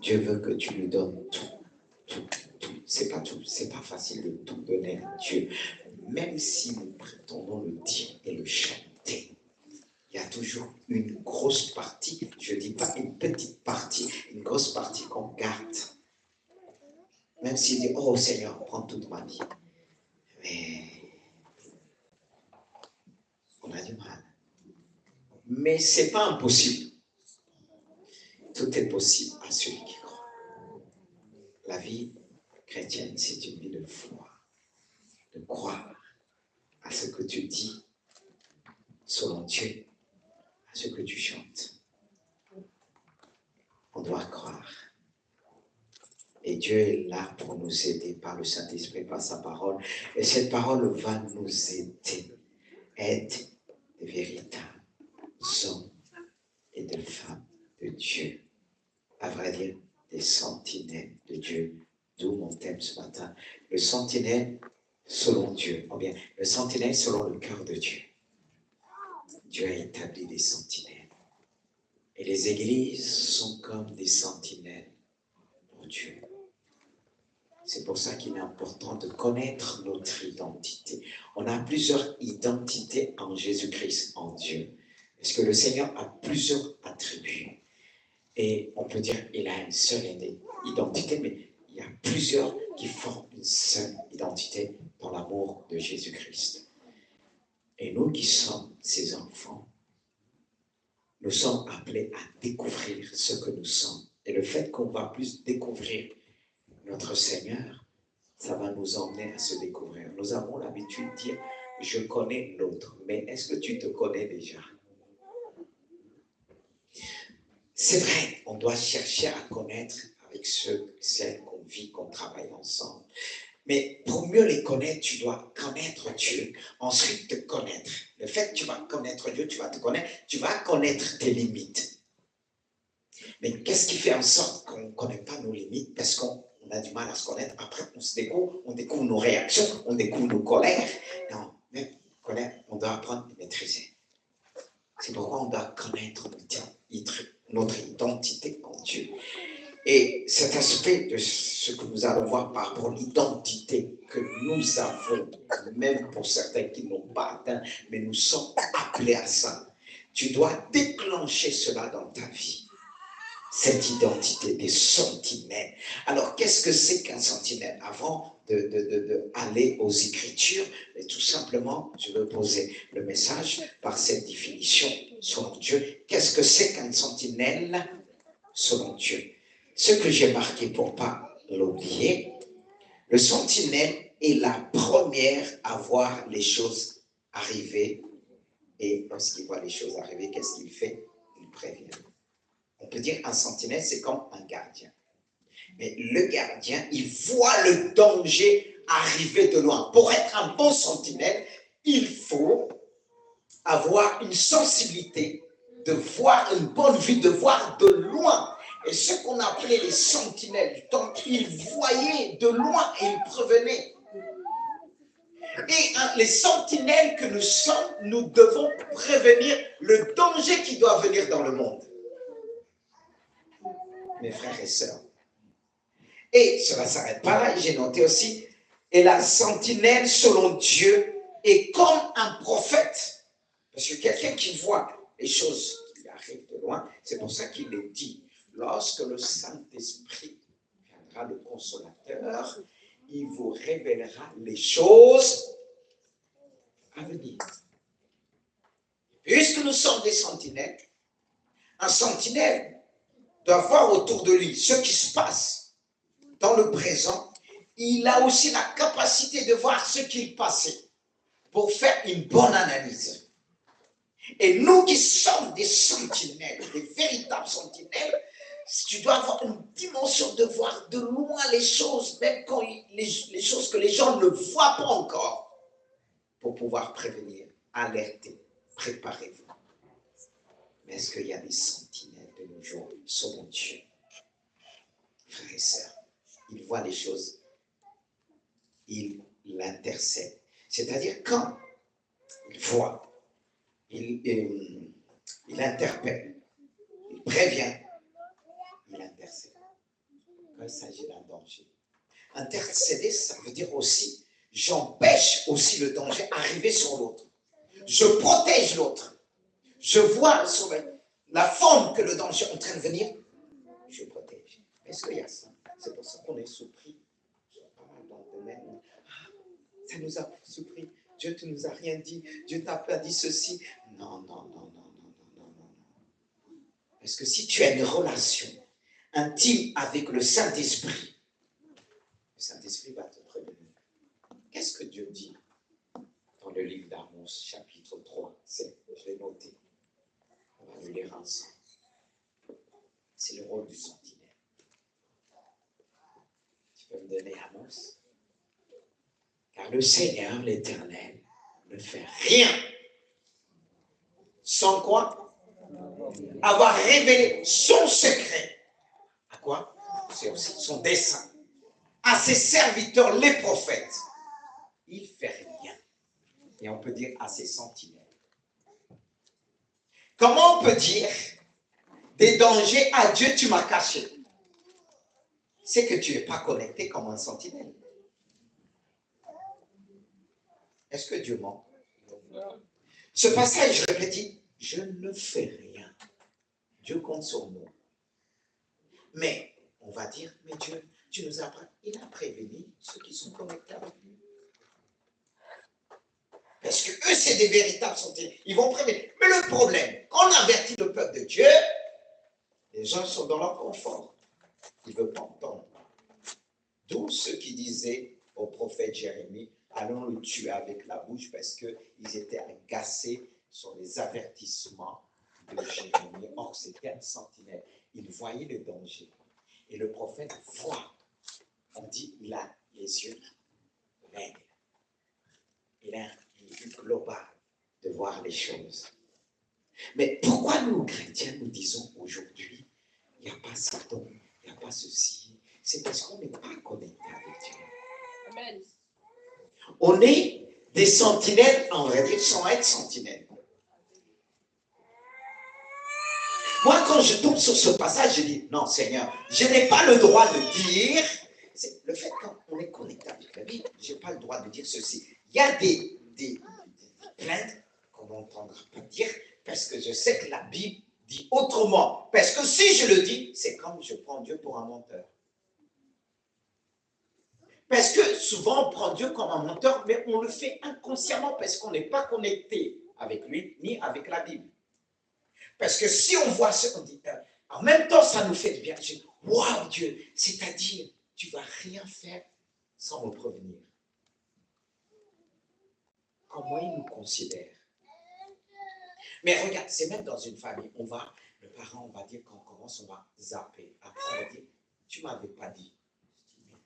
Dieu veut que tu lui donnes tout. C'est pas facile de tout donner à Dieu. Même si nous prétendons le dire et le chanter, il y a toujours une grosse partie, je ne dis pas une petite partie, une grosse partie qu'on garde. Même s'il dit, oh Seigneur, prends toute ma vie. Mais on a du mal. Mais ce n'est pas impossible. Tout est possible à celui qui croit. La vie chrétienne, c'est une vie de foi, de croire à ce que tu dis selon Dieu, à ce que tu chantes. On doit croire. Et Dieu est là pour nous aider par le Saint-Esprit, par sa parole. Et cette parole va nous aider à être des véritables hommes et de femmes de Dieu. À vrai dire, des sentinelles de Dieu. D'où mon thème ce matin. Le sentinelle selon Dieu. Ou bien, le sentinelle selon le cœur de Dieu. Dieu a établi des sentinelles. Et les églises sont comme des sentinelles pour Dieu. C'est pour ça qu'il est important de connaître notre identité. On a plusieurs identités en Jésus-Christ, en Dieu. Parce que le Seigneur a plusieurs attributs. Et on peut dire qu'il a une seule identité, mais il y a plusieurs qui forment une seule identité dans l'amour de Jésus-Christ. Et nous qui sommes ses enfants, nous sommes appelés à découvrir ce que nous sommes. Et le fait qu'on va plus découvrir notre Seigneur, ça va nous emmener à se découvrir. Nous avons l'habitude de dire, je connais l'autre, mais est-ce que tu te connais déjà? C'est vrai, on doit chercher à connaître avec celles qu'on vit, qu'on travaille ensemble. Mais pour mieux les connaître, tu dois connaître Dieu, ensuite te connaître. Le fait que tu vas connaître Dieu, tu vas te connaître, tu vas connaître tes limites. Mais qu'est-ce qui fait en sorte qu'on ne connaît pas nos limites? Parce qu'on a du mal à se connaître. Après, on découvre nos réactions, on découvre nos colères. Non, même colère, on doit apprendre à maîtriser. C'est pourquoi on doit connaître notre identité en Dieu. Et cet aspect de ce que nous allons voir par rapport à l'identité que nous avons, même pour certains qui n'ont pas atteint, mais nous sommes appelés à ça. Tu dois déclencher cela dans ta vie. Cette identité des sentinelles. Alors, qu'est-ce que c'est qu'un sentinelle? Avant d'aller aux Écritures, mais tout simplement, je veux poser le message par cette définition selon Dieu. Qu'est-ce que c'est qu'un sentinelle selon Dieu? Ce que j'ai marqué pour ne pas l'oublier, le sentinelle est la première à voir les choses arriver. Et lorsqu'il voit les choses arriver, qu'est-ce qu'il fait? Il prévient. On peut dire un sentinelle, c'est comme un gardien. Mais le gardien, il voit le danger arriver de loin. Pour être un bon sentinelle, il faut avoir une sensibilité de voir une bonne vue, de voir de loin. Et ce qu'on appelait les sentinelles, donc ils voyaient de loin et ils prévenaient. Et les sentinelles que nous sommes, nous devons prévenir le danger qui doit venir dans le monde. Mes frères et sœurs. Et cela ne s'arrête pas là, j'ai noté aussi, et la sentinelle selon Dieu est comme un prophète. Parce que quelqu'un qui voit les choses qui arrivent de loin, c'est pour ça qu'il est dit, lorsque le Saint-Esprit viendra, le Consolateur, il vous révélera les choses à venir. Puisque nous sommes des sentinelles, un sentinelle doit voir autour de lui ce qui se passe dans le présent. Il a aussi la capacité de voir ce qu'il passait pour faire une bonne analyse. Et nous qui sommes des sentinelles, des véritables sentinelles, tu dois avoir une dimension de voir de loin les choses, même quand les choses que les gens ne voient pas encore, pour pouvoir prévenir, alerter, préparez-vous. Mais est-ce qu'il y a des sentinelles de nos jours selon Dieu? Frères et sœurs, il voit les choses, il l'intercède. C'est-à-dire quand il voit, il interpelle, il prévient, il intercède. quand il s'agit d'un danger. Intercéder, ça veut dire aussi, j'empêche aussi le danger d'arriver sur l'autre. Je protège l'autre. Je vois sur la forme que le danger est en train de venir, je protège. Est-ce qu'il y a ça? C'est pour ça qu'on est surpris. Dans le domaine, ça nous a surpris. Dieu ne nous a rien dit. Dieu t'a pas dit ceci. Non. Parce que si tu as une relation intime avec le Saint-Esprit, le Saint-Esprit va te prévenir. Qu'est-ce que Dieu dit dans le livre d'Amos, chapitre 3? Je l'ai noté. On va le lire ensemble. C'est le rôle du sentinelle. Tu peux me donner Amos? Car le Seigneur, l'Éternel, ne fait rien sans quoi? Avoir révélé son secret. À quoi? C'est aussi son dessein. À ses serviteurs, les prophètes. Il ne fait rien. Et on peut dire à ses sentinelles. Comment on peut dire des dangers à Dieu tu m'as caché? C'est que tu n'es pas connecté comme un sentinelle. Est-ce que Dieu ment? Ce passage répète, je ne fais rien. Dieu compte sur nous. Mais on va dire, mais Dieu, tu nous as, il a prévenu ceux qui sont connectés avec lui. Parce que eux, c'est des véritables sentinelles. Ils vont prévenir. Mais le problème, quand on avertit le peuple de Dieu, les gens sont dans leur confort. Ils ne veulent pas entendre. D'où ceux qui disaient au prophète Jérémie, allons le tuer avec la bouche parce qu'ils étaient agacés sur les avertissements de Jérémie. Or, c'était un sentinelle. Il voyait le danger. Et le prophète voit. On dit, il a les yeux maigres. Il a une vue globale de voir les choses. Mais pourquoi nous, chrétiens, nous disons aujourd'hui, il n'y a pas ce don, il n'y a pas ceci? C'est parce qu'on n'est pas connecté avec Dieu. Amen. On est des sentinelles, on va dire, sans être sentinelles. Moi, quand je tombe sur ce passage, je dis, non, Seigneur, je n'ai pas le droit de dire, c'est le fait qu'on est connecté avec la Bible, je n'ai pas le droit de dire ceci. Il y a des plaintes qu'on n'entendra pas dire, parce que je sais que la Bible dit autrement. Parce que si je le dis, c'est comme je prends Dieu pour un menteur. Parce que souvent, on prend Dieu comme un menteur, mais on le fait inconsciemment parce qu'on n'est pas connecté avec lui, ni avec la Bible. Parce que si on voit ce qu'on dit, en même temps, ça nous fait du bien. Je dis, waouh Dieu, c'est-à-dire, tu ne vas rien faire sans me prévenir. Comment il nous considère? Mais regarde, c'est même dans une famille, le parent, on va dire, quand on commence, on va zapper. Après, on va dire, tu ne m'avais pas dit. Je dis, mais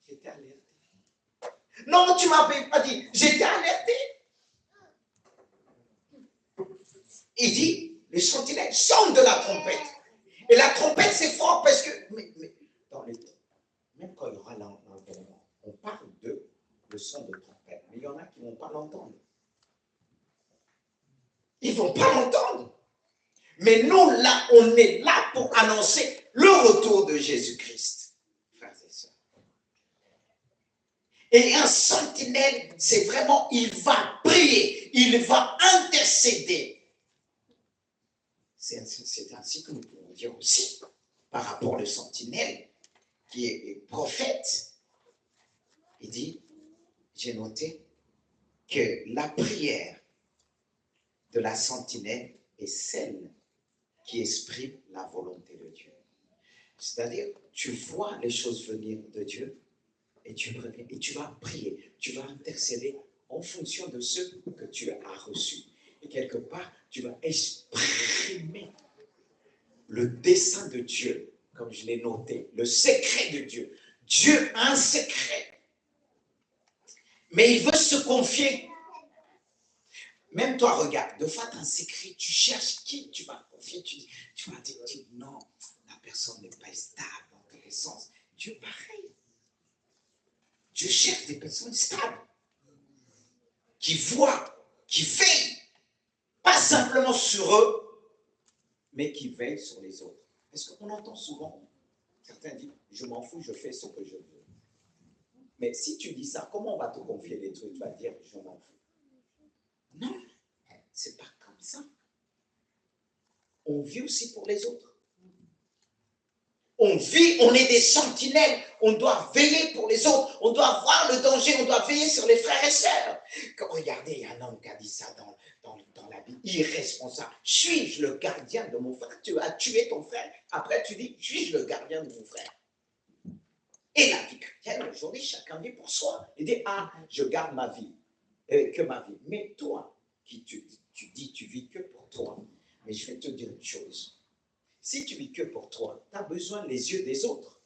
j'étais alerté. Non, tu ne m'avais pas dit, j'étais alerté. Il dit, les sentinelles sonne de la trompette. Et la trompette, c'est fort parce que, mais dans les temps, même quand il y aura l'environnement, on parle de le son de trompette, mais il y en a qui ne vont pas l'entendre. Ils ne vont pas l'entendre. Mais nous, là, on est là pour annoncer le retour de Jésus-Christ, frères et sœurs. Et un sentinelle, c'est vraiment, il va prier, il va intercéder. C'est ainsi que nous pouvons dire aussi, par rapport au sentinelle, qui est prophète, il dit, j'ai noté que la prière de la sentinelle est celle qui exprime la volonté de Dieu. C'est-à-dire, tu vois les choses venir de Dieu et tu vas prier, tu vas intercéder en fonction de ce que tu as reçu. Et quelque part, tu vas exprimer le dessein de Dieu, comme je l'ai noté, le secret de Dieu. Dieu a un secret, mais il veut se confier. Même toi, regarde, de fois, tu as un secret, tu cherches qui tu vas confier, tu vas te dire, non, la personne n'est pas stable dans tous les sens. Dieu, pareil. Dieu cherche des personnes stables, qui voient, qui veillent, pas simplement sur eux, mais qui veillent sur les autres. Parce qu'on entend souvent, Certains disent, je m'en fous, je fais ce que je veux. Mais si tu dis ça, comment on va te confier les trucs? Tu vas dire, je m'en fous. Non, c'est pas comme ça. On vit aussi pour les autres. On vit, on est des sentinelles, on doit veiller pour les autres, on doit voir le danger, on doit veiller sur les frères et sœurs. Regardez, il y a un homme qui a dit ça dans la Bible, irresponsable. Suis-je le gardien de mon frère? Tu as tué ton frère, après tu dis, suis-je le gardien de mon frère? Et la vie chrétienne, aujourd'hui, chacun vit pour soi. Il dit, ah, je garde ma vie, que ma vie. Mais toi, qui tu dis, tu vis que pour toi. Mais je vais te dire une chose. Si tu vis que pour toi, tu as besoin des yeux des autres.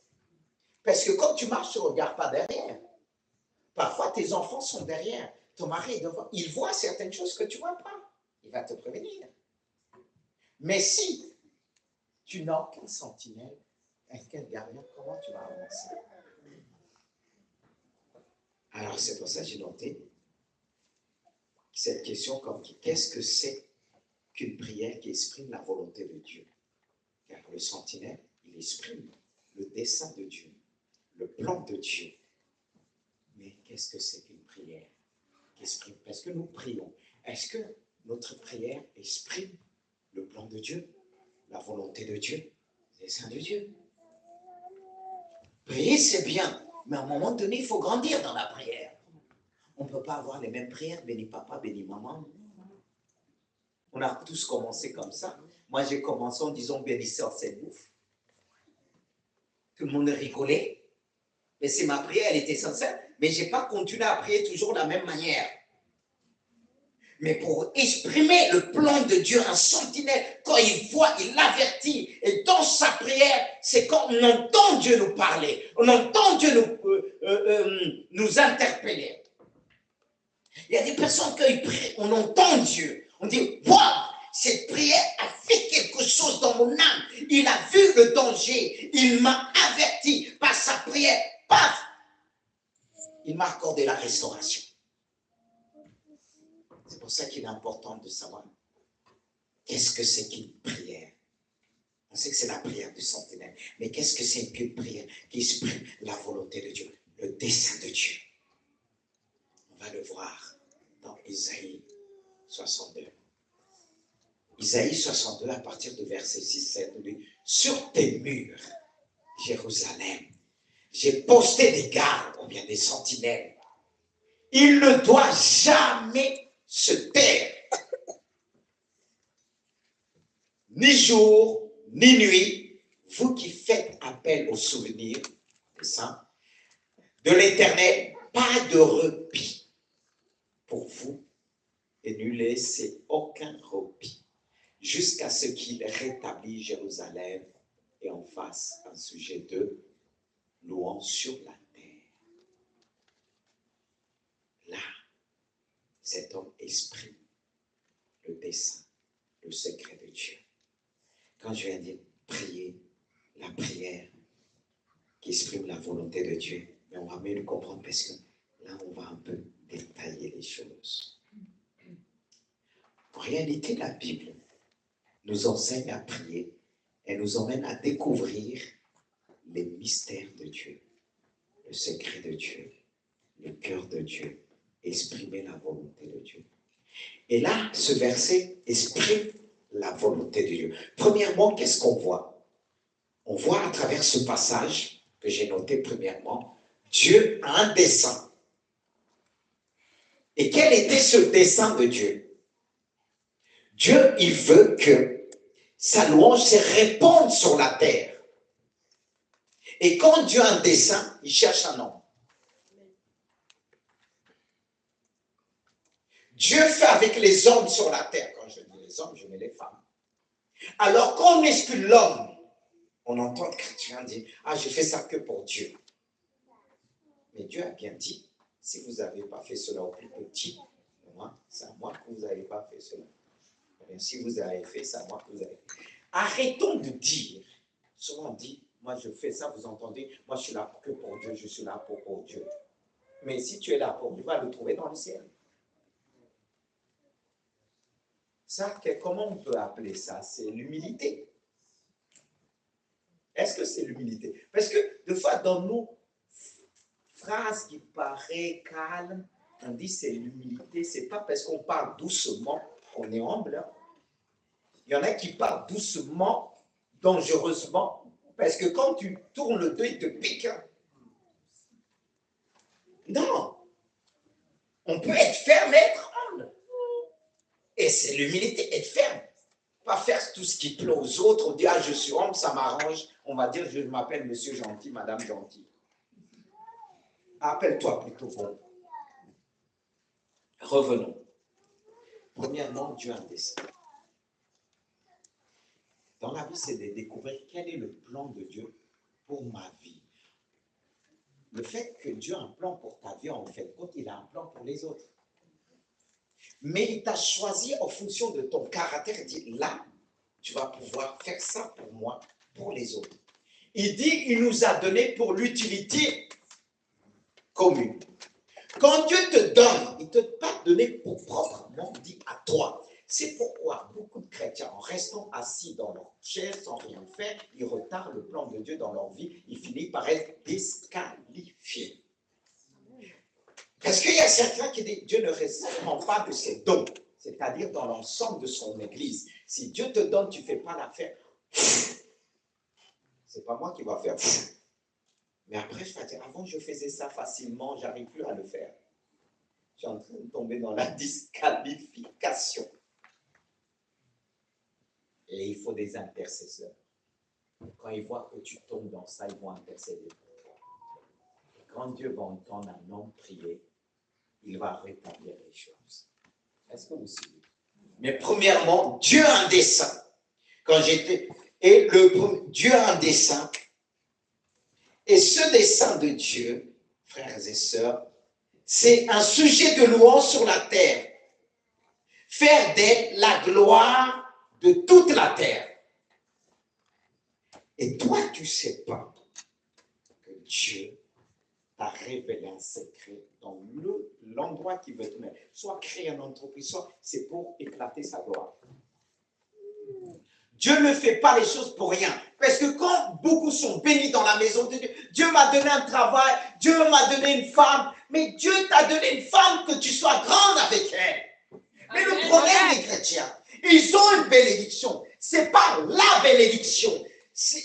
Parce que quand tu marches, tu ne regardes pas derrière. Parfois, tes enfants sont derrière. Ton mari est devant. Il voit certaines choses que tu ne vois pas. Il va te prévenir. Mais si tu n'as aucun sentinelle, aucun gardien, comment tu vas avancer? Alors, c'est pour ça que j'ai noté cette question comme qu'est-ce que c'est qu'une prière qui exprime la volonté de Dieu? Car le sentinelle, il exprime le dessein de Dieu, le plan de Dieu. Mais qu'est-ce que c'est qu'une prière qui exprime? Parce que nous prions. Est-ce que notre prière exprime le plan de Dieu, la volonté de Dieu, le dessein de Dieu? Prier, c'est bien, mais à un moment donné, il faut grandir dans la prière. On ne peut pas avoir les mêmes prières, béni papa, béni maman. On a tous commencé comme ça. Moi, j'ai commencé en disant bénisseur, c'est bouffe. Tout le monde rigolait. Mais c'est ma prière, elle était sincère. Mais je n'ai pas continué à prier toujours de la même manière. Mais pour exprimer le plan de Dieu, un sentinelle, quand il voit, il l'avertit. Et dans sa prière, c'est quand on entend Dieu nous parler. On entend Dieu nous interpeller. Il y a des personnes qui prient, on entend Dieu. On dit, waouh, cette prière a fait quelque chose dans mon âme. Il a vu le danger. Il m'a averti par sa prière. Paf! Il m'a accordé la restauration. C'est pour ça qu'il est important de savoir qu'est-ce que c'est qu'une prière. On sait que c'est la prière du sentinelle. Mais qu'est-ce que c'est qu'une prière qui exprime la volonté de Dieu, le dessein de Dieu? On va le voir dans Isaïe 62. Isaïe 62, à partir du verset 6-7, dit, sur tes murs, Jérusalem, j'ai posté des gardes, ou bien des sentinelles. Il ne doit jamais se taire, ni jour, ni nuit, vous qui faites appel au souvenir des saints, de l'Éternel, pas de repos pour vous, et ne laissez aucun repos, jusqu'à ce qu'il rétablisse Jérusalem et en fasse un sujet de louange sur la terre. Là, cet homme exprime le dessein, le secret de Dieu. Quand je viens dire prier, la prière qui exprime la volonté de Dieu, mais on va mieux le comprendre parce que là, on va un peu détailler les choses. En réalité, la Bible nous enseigne à prier et nous emmène à découvrir les mystères de Dieu, le secret de Dieu, le cœur de Dieu, exprimer la volonté de Dieu. Et là, ce verset exprime la volonté de Dieu. Premièrement, qu'est-ce qu'on voit? On voit à travers ce passage que j'ai noté premièrement, Dieu a un dessein. Et quel était ce dessein de Dieu? Dieu, il veut que sa louange se répande sur la terre. Et quand Dieu a un dessein, il cherche un homme. Dieu fait avec les hommes sur la terre. Quand je dis les hommes, je mets les femmes. Alors quand on exclut l'homme, on entend le chrétien dire, ah, je fais ça que pour Dieu. Mais Dieu a bien dit, si vous n'avez pas fait cela au plus petit, c'est à moi que vous n'avez pas fait cela. Et si vous avez fait, c'est à moi que vous avez fait. Arrêtons de dire, souvent on dit, moi je fais ça, vous entendez, moi je suis là que pour Dieu, je suis là pour Dieu. Mais si tu es là pour Dieu, tu vas le trouver dans le ciel. Ça, comment on peut appeler ça? C'est l'humilité. Est-ce que c'est l'humilité? Parce que des fois, dans nos phrases qui paraissent calmes, on dit c'est l'humilité. Ce n'est pas parce qu'on parle doucement qu'on est humble. Hein. Il y en a qui parlent doucement, dangereusement, parce que quand tu tournes le dos, il te pique. Hein. Non. On peut être ferme et être humble. Et c'est l'humilité, être ferme. Pas faire tout ce qui plaît aux autres. On dit, ah, je suis humble, ça m'arrange. On va dire, je m'appelle monsieur gentil, madame gentil. Appelle-toi plutôt bon. Revenons. Premièrement, Dieu a un dessein. Dans la vie, c'est de découvrir quel est le plan de Dieu pour ma vie. Le fait que Dieu a un plan pour ta vie, en fait, quand il a un plan pour les autres. Mais il t'a choisi en fonction de ton caractère. Il dit, là, tu vas pouvoir faire ça pour moi, pour les autres. Il dit, il nous a donné pour l'utilité commune. Quand Dieu te donne, il ne t'a pas donné pour proprement dit à toi. C'est pourquoi beaucoup de chrétiens, en restant assis dans leur chair sans rien faire, ils retardent le plan de Dieu dans leur vie. Ils finissent par être disqualifiés. Parce qu'il y a certains qui disent Dieu ne répond pas de ses dons, c'est-à-dire dans l'ensemble de son Église. Si Dieu te donne, tu ne fais pas l'affaire. C'est pas moi qui va faire. Mais après, je vais dire, avant, je faisais ça facilement, je n'arrive plus à le faire. Je suis en train de tomber dans la disqualification. Et il faut des intercesseurs. Quand ils voient que tu tombes dans ça, ils vont intercéder pour toi. Et quand Dieu va entendre un homme prier, il va rétablir les choses. Est-ce que vous suivez? Mais premièrement, Dieu a un dessein. Dieu a un dessein. Et ce dessein de Dieu, frères et sœurs, c'est un sujet de louange sur la terre. Faire d'elle la gloire de toute la terre. Et toi, tu ne sais pas que Dieu t'a révélé un secret dans l'endroit qu'il veut te mettre. Soit créer une entreprise, soit c'est pour éclater sa gloire. Dieu ne fait pas les choses pour rien. Parce que quand beaucoup sont bénis dans la maison de Dieu, Dieu m'a donné un travail, Dieu m'a donné une femme, mais Dieu t'a donné une femme que tu sois grande avec elle. Mais le problème des chrétiens, ils ont une bénédiction. Ce n'est pas la bénédiction.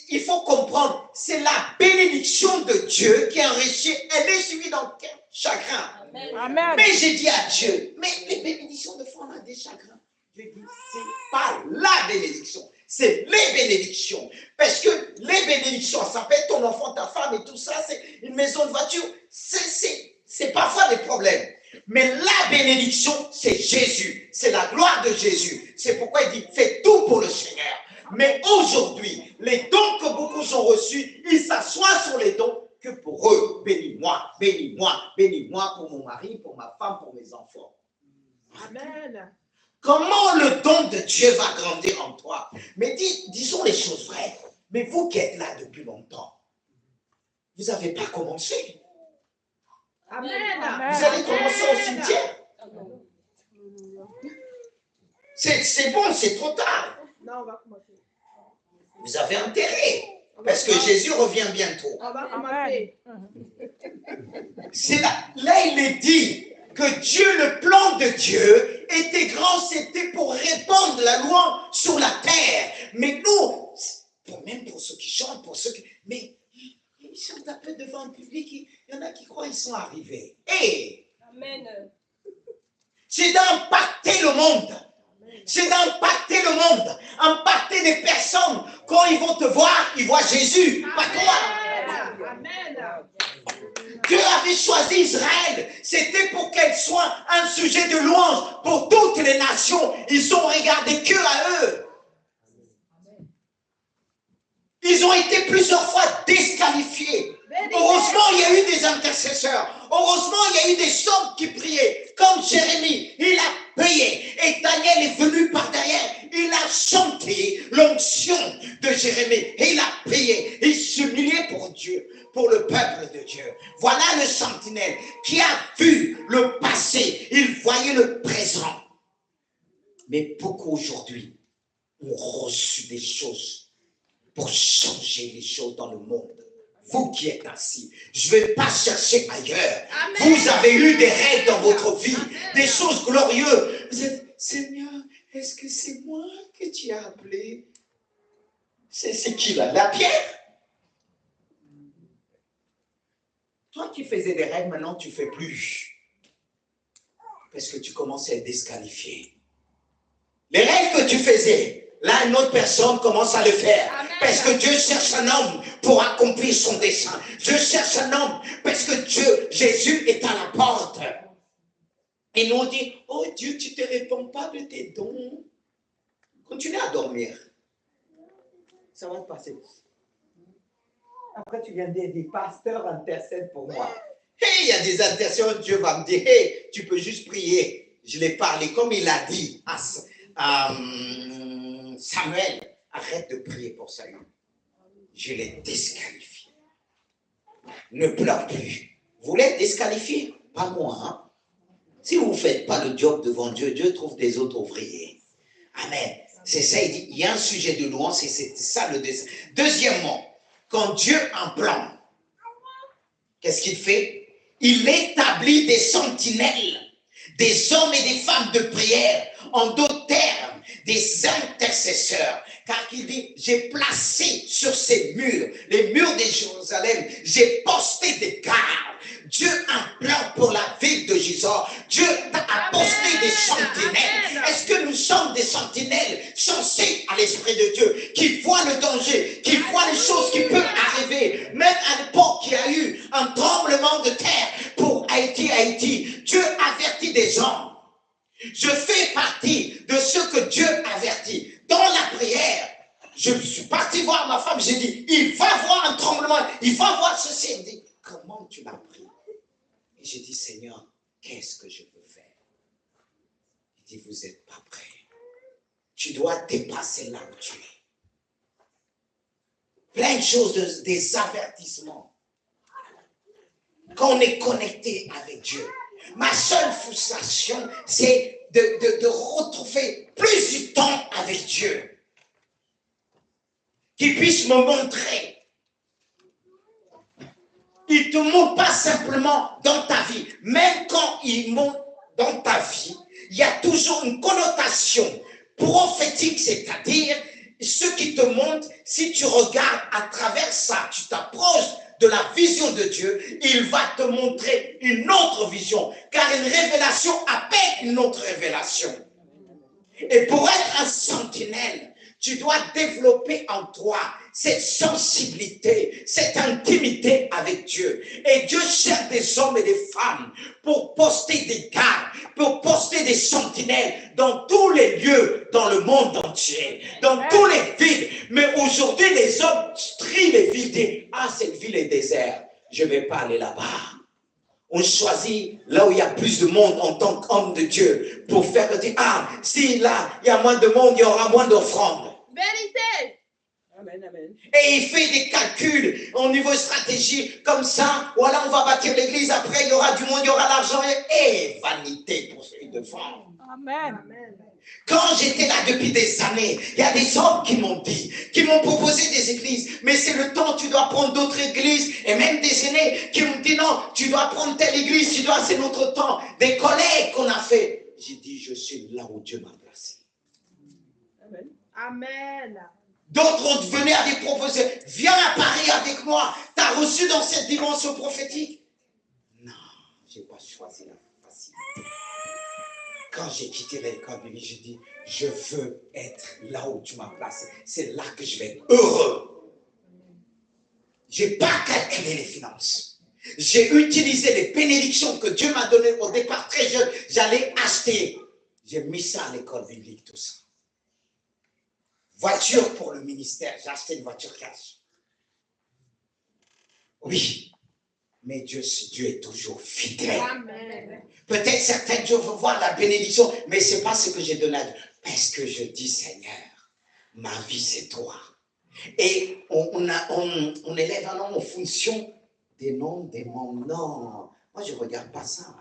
Il faut comprendre, c'est la bénédiction de Dieu qui enrichit. Elle est suivie dans quel chagrin. Amen. Mais j'ai dit à Dieu, mais les bénédictions de fois on a des chagrins. Dieu dit, ce n'est pas la bénédiction, c'est les bénédictions. Parce que les bénédictions, ça peut être ton enfant, ta femme et tout ça, c'est une maison de voiture. C'est parfois des problèmes. Mais la bénédiction, c'est Jésus. C'est la gloire de Jésus. C'est pourquoi il dit, fais tout pour le Seigneur. Mais aujourd'hui, les dons que beaucoup ont reçus, ils s'assoient sur les dons que pour eux. Bénis-moi, bénis-moi, bénis-moi pour mon mari, pour ma femme, pour mes enfants. Amen. Comment le don de Dieu va grandir en toi? Mais disons les choses vraies. Mais vous qui êtes là depuis longtemps, vous n'avez pas commencé. Amen. Vous allez commencer au cimetière. C'est bon, c'est trop tard. Non, on va commencer. Vous avez intérêt. Parce que Jésus revient bientôt. On va commencer. C'est là, il est dit que Dieu, le plan de Dieu, était grand, c'était pour répandre la loi sur la terre. Mais nous, même pour ceux qui chantent, pour ceux qui... Mais ils chantent un peu devant le public, il y en a qui croient qu'ils sont arrivés. Hey! Amen. C'est d'impacter le monde. C'est d'impacter le monde. Impacter des personnes. Quand ils vont te voir, ils voient Jésus, pas toi. Amen. Dieu avait choisi Israël. C'était pour qu'elle soit un sujet de louange pour toutes les nations. Ils ont regardé que à eux. Ils ont été plusieurs fois disqualifiés. Heureusement, il y a eu des intercesseurs. Heureusement, il y a eu des hommes qui priaient. Comme Jérémie, il a prié. Et Daniel est venu par derrière. Il a chanté l'onction de Jérémie. Et il a prié. Il s'humiliait pour Dieu, pour le peuple de Dieu. Voilà le sentinelle qui a vu le passé. Il voyait le présent. Mais beaucoup aujourd'hui ont reçu des choses pour changer les choses dans le monde. Vous qui êtes assis, je ne vais pas chercher ailleurs. Amen. Vous avez eu des rêves dans votre vie, Amen. Des choses glorieuses. Vous êtes, Seigneur, est-ce que c'est moi que tu as appelé? C'est qui là? La pierre? Toi qui faisais des rêves, maintenant tu ne fais plus. Parce que tu commences à être disqualifié. Les rêves que tu faisais, là une autre personne commence à le faire. Amen. Parce que Dieu cherche un homme pour accomplir son dessein. Dieu cherche un homme parce que Jésus est à la porte. Et nous on dit, oh Dieu, tu ne te réponds pas de tes dons. Continue à dormir. Ça va te passer. Après, tu viens de dire, pasteur, intercède pour moi. Il y a des intercessions, Dieu va me dire, hey, tu peux juste prier. Je l'ai parlé comme il a dit à Samuel, arrête de prier pour Saül. Je l'ai disqualifié. Ne pleure plus. Vous l'êtes disqualifié? Pas moi. Hein? Si vous ne faites pas le job devant Dieu, Dieu trouve des autres ouvriers. Amen. C'est ça, il dit, il y a un sujet de louange et c'est ça le dessin. Deuxièmement, quand Dieu a un plan, qu'est-ce qu'il fait? Il établit des sentinelles, des hommes et des femmes de prière, en d'autres termes, des intercesseurs. Car il dit, j'ai placé sur ces murs, les murs de Jérusalem, j'ai posté des gardes. Dieu a un plan pour la ville de Gisors. Dieu a posté des sentinelles. Est-ce que nous sommes des sentinelles censées à l'Esprit de Dieu, qui voient le danger, qui voient les choses qui peuvent arriver? Même à l'époque qu'il y a eu un tremblement de terre pour Haïti, Dieu avertit des hommes. Je fais partie de ceux que Dieu avertit. Dans la prière, je suis parti voir ma femme, j'ai dit, il va voir un tremblement, il va voir ceci. Elle dit, comment tu l'as pris? Et j'ai dit, Seigneur, qu'est-ce que je peux faire? Il dit, vous n'êtes pas prêts. Tu dois dépasser là où tu es. Plein de choses, des avertissements. Quand on est connecté avec Dieu, ma seule frustration, c'est de retrouver plus du temps avec Dieu. Qu'il puisse me montrer. Il ne te montre pas simplement dans ta vie. Même quand il monte dans ta vie, il y a toujours une connotation prophétique, c'est-à-dire ce qui te montre, si tu regardes à travers ça, tu t'approches de la vision de Dieu, il va te montrer une autre vision, car une révélation appelle une autre révélation. Et pour être un sentinelle, tu dois développer en toi cette sensibilité, cette intimité avec Dieu. Et Dieu cherche des hommes et des femmes pour poster des gardes, pour poster des sentinelles dans tous les lieux, dans le monde entier, dans tous les villes. Mais aujourd'hui, les hommes trient les villes, disent, ah, cette ville est déserte, je ne vais pas aller là-bas. On choisit là où il y a plus de monde en tant qu'homme de Dieu pour faire dire, ah, si là, il y a moins de monde, il y aura moins d'offrandes. Vérité. Amen, amen. Et il fait des calculs au niveau stratégie comme ça. Voilà, on va bâtir l'église. Après, il y aura du monde, il y aura l'argent. Et vanité pour celui de vendre. Amen. Amen. Quand j'étais là depuis des années, il y a des hommes qui m'ont dit, qui m'ont proposé des églises. Mais c'est le temps, tu dois prendre d'autres églises. Et même des aînés qui m'ont dit, non, tu dois prendre telle église, c'est notre temps. Des collègues qu'on a fait. J'ai dit, je suis là où Dieu m'a placé. Amen. Amen. D'autres ont venu à des propositions. Viens à Paris avec moi. Tu as reçu dans cette dimension prophétique? Non, je n'ai pas choisi la facilité. Quand j'ai quitté l'école biblique, j'ai dit, je veux être là où tu m'as placé. C'est là que je vais être heureux. Je n'ai pas calculé les finances. J'ai utilisé les bénédictions que Dieu m'a données au départ très jeune. J'allais acheter. J'ai mis ça à l'école biblique, tout ça. Voiture pour le ministère. J'ai acheté une voiture cash. Oui. Mais Dieu est toujours fidèle. Amen. Peut-être certains Dieu veut voir la bénédiction, mais ce n'est pas ce que j'ai donné à Dieu. Parce que je dis, Seigneur, ma vie c'est toi. Et on élève un homme en fonction des noms, des membres. Non, moi je ne regarde pas ça.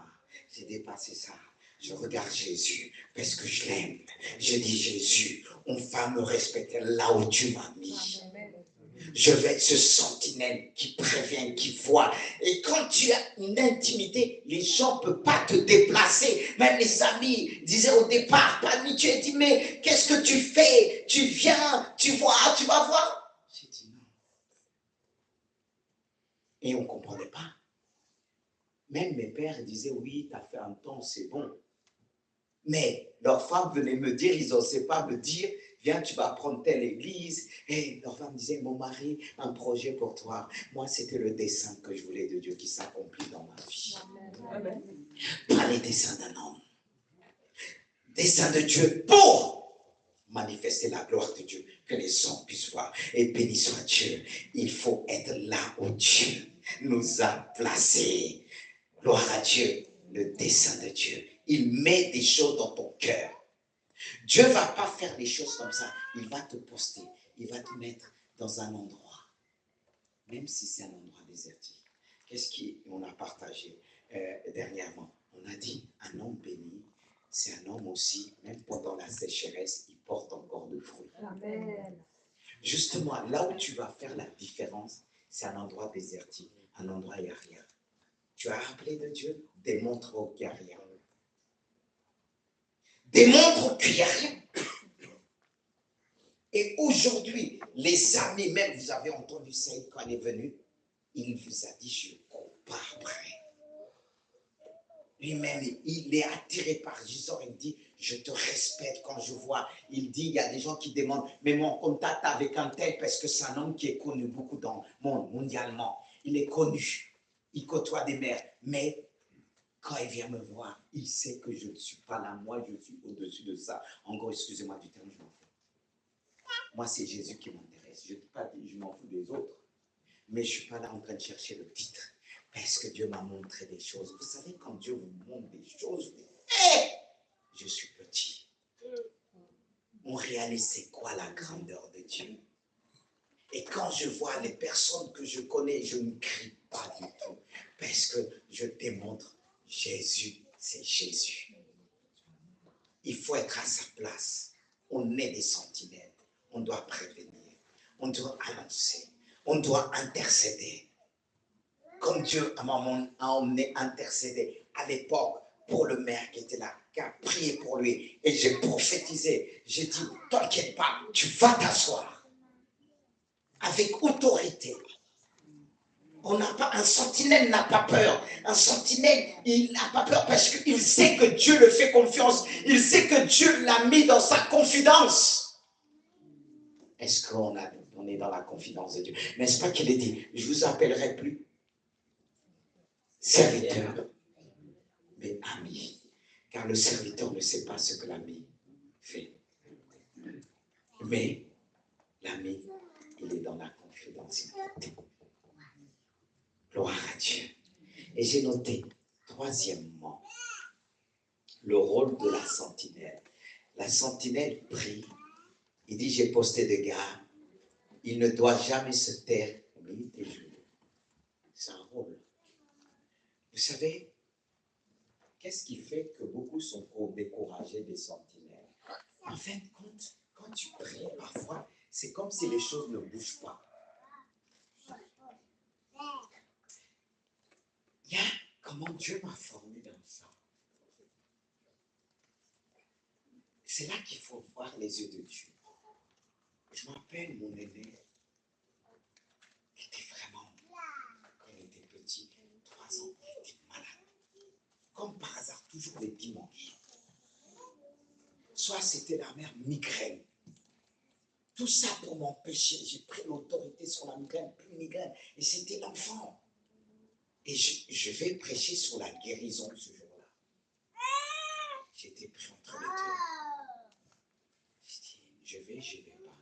J'ai dépassé ça. Je regarde Jésus parce que je l'aime. Je dis, Jésus, on va me respecter là où tu m'as mis. Je vais être ce sentinelle qui prévient, qui voit. Et quand tu as une intimité, les gens ne peuvent pas te déplacer. Même les amis disaient au départ, parmi tu as dit, mais qu'est-ce que tu fais? Tu viens, tu vois, tu vas voir. J'ai dit non. Et on ne comprenait pas. Même mes pères disaient, oui, tu as fait un temps, c'est bon. Mais leurs femmes venaient me dire, ils n'osaient pas me dire, viens, tu vas prendre telle église. Et leur femme disait, mon mari, un projet pour toi. Moi, c'était le dessein que je voulais de Dieu qui s'accomplit dans ma vie. Amen. Pas les desseins d'un homme. Dessein de Dieu pour manifester la gloire de Dieu, que les hommes puissent voir. Et béni soit Dieu. Il faut être là où Dieu nous a placés. Gloire à Dieu, le dessein de Dieu. Il met des choses dans ton cœur. Dieu ne va pas faire des choses comme ça. Il va te poster. Il va te mettre dans un endroit. Même si c'est un endroit désertique. Qu'est-ce qu'on a partagé dernièrement? On a dit, un homme béni, c'est un homme aussi, même pendant la sécheresse, il porte encore de fruits. Amen. Justement, là où tu vas faire la différence, c'est un endroit désertique, un endroit où il n'y a rien. Tu as rappelé de Dieu? Démontre qu'il n'y a rien. Démontre qu'il n'y a rien. Et aujourd'hui, les amis, même vous avez entendu Saïd quand il est venu, il vous a dit, je ne cours pas après. Lui-même, il est attiré par Jésus, il dit, je te respecte quand je vois. Il dit, il y a des gens qui demandent, mais mon contact avec un tel, parce que c'est un homme qui est connu beaucoup dans le monde, mondialement. Il est connu. Il côtoie des mères. Mais quand il vient me voir, il sait que je ne suis pas là. Moi, je suis au-dessus de ça. En gros, excusez-moi du terme, je m'en fous. Moi, c'est Jésus qui m'intéresse. Je ne dis pas, je m'en fous des autres. Mais je ne suis pas là en train de chercher le titre. Parce que Dieu m'a montré des choses. Vous savez, quand Dieu vous montre des choses, je suis petit. On réalise c'est quoi la grandeur de Dieu. Et quand je vois les personnes que je connais, je ne crie pas du tout. Parce que je démontre Jésus, c'est Jésus. Il faut être à sa place. On est des sentinelles. On doit prévenir. On doit annoncer. On doit intercéder. Comme Dieu a emmené intercéder à l'époque pour le maire qui était là, qui a prié pour lui. Et j'ai prophétisé. J'ai dit, t'inquiète pas, tu vas t'asseoir. Avec autorité. Un sentinelle n'a pas peur. Un sentinelle, il n'a pas peur parce qu'il sait que Dieu le fait confiance. Il sait que Dieu l'a mis dans sa confidence. Est-ce qu'on est dans la confidence de Dieu? N'est-ce pas qu'il est dit, je vous appellerai plus serviteur, mais ami. Car le serviteur ne sait pas ce que l'ami fait. Mais l'ami, il est dans la confidentialité. Gloire à Dieu. Et j'ai noté, troisièmement, le rôle de la sentinelle. La sentinelle prie. Il dit, j'ai posté des gars. Il ne doit jamais se taire. C'est un rôle. Vous savez, qu'est-ce qui fait que beaucoup sont découragés des sentinelles? En fin de compte, quand tu pries, parfois, c'est comme si les choses ne bougent pas. Il y a comment Dieu m'a formé dans ça. C'est là qu'il faut voir les yeux de Dieu. Je m'appelle mon aîné. Il était vraiment, quand il était petit, 3 ans, il était malade. Comme par hasard, toujours les dimanches. Soit c'était la mère migraine. Tout ça pour m'empêcher. J'ai pris l'autorité sur la migraine, plus migraine. Et c'était l'enfant. Et je vais prêcher sur la guérison ce jour-là. J'étais pris entre les deux. Je dis, je vais pas.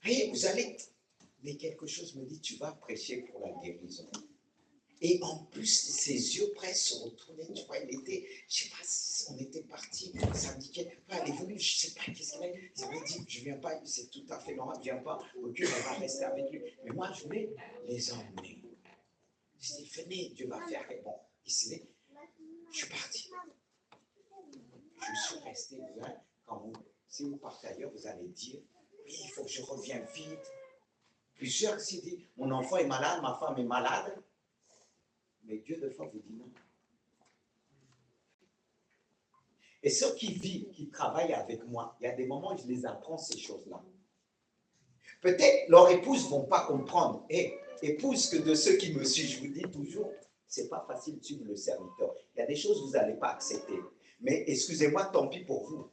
Et vous allez. Mais quelque chose me dit, tu vas prêcher pour la guérison. Et en plus, ses yeux presque se retournaient. Tu vois, il était, je ne sais pas si on était parti, ça me dit qu'elle est venue, je ne sais pas qu'est-ce qu'elle a dit. Ça m'a dit, je ne viens pas, c'est tout à fait normal, je ne viens pas, ok, on va rester avec lui. Mais moi, je voulais les emmener. Je dis, venez, Dieu va faire. Et bon, ici, je suis parti. Je suis resté, quand si vous partez ailleurs, vous allez dire, oui, il faut que je revienne vite. Plusieurs s'y disent, mon enfant est malade, ma femme est malade. Mais Dieu, des fois, vous dit non. Et ceux qui vivent, qui travaillent avec moi, il y a des moments où je les apprends ces choses-là. Peut-être leurs épouses ne vont pas comprendre. Et épouse que de ceux qui me suivent, je vous dis toujours, ce n'est pas facile de suivre le serviteur. Il y a des choses que vous n'allez pas accepter. Mais excusez-moi, tant pis pour vous.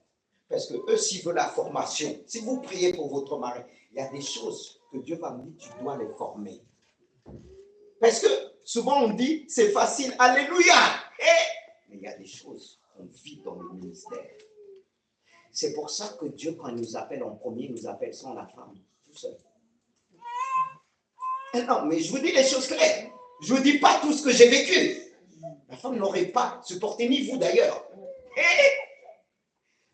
Parce que eux, s'ils veulent la formation, si vous priez pour votre mari, il y a des choses que Dieu va me dire, tu dois les former. Parce que souvent on dit, c'est facile, alléluia. Mais il y a des choses qu'on vit dans le ministère. C'est pour ça que Dieu, quand il nous appelle en premier, il nous appelle sans la femme, tout seul. Et non, mais je vous dis les choses claires. Je ne vous dis pas tout ce que j'ai vécu. La femme n'aurait pas supporté, ni vous d'ailleurs.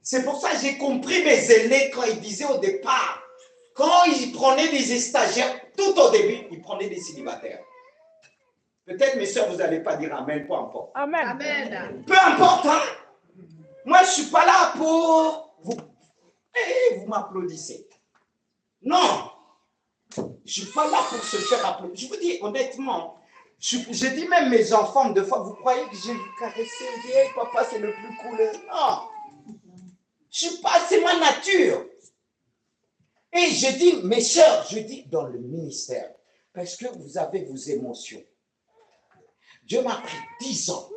C'est pour ça que j'ai compris mes aînés quand ils disaient au départ, quand ils prenaient des stagiaires, tout au début, ils prenaient des célibataires. Peut-être, mes soeurs, vous n'allez pas dire amen, peu importe. Amen. Amen. Peu importe, hein. Moi, je ne suis pas là pour vous. Vous m'applaudissez. Non. Je ne suis pas là pour se faire applaudir. Je vous dis honnêtement, je dis même mes enfants, deux fois, vous croyez que j'ai caressé, hey, papa, c'est le plus cool. Non. Je ne suis pas, c'est ma nature. Et je dis, mes soeurs, je dis dans le ministère, parce que vous avez vos émotions. Dieu m'a pris 10 ans.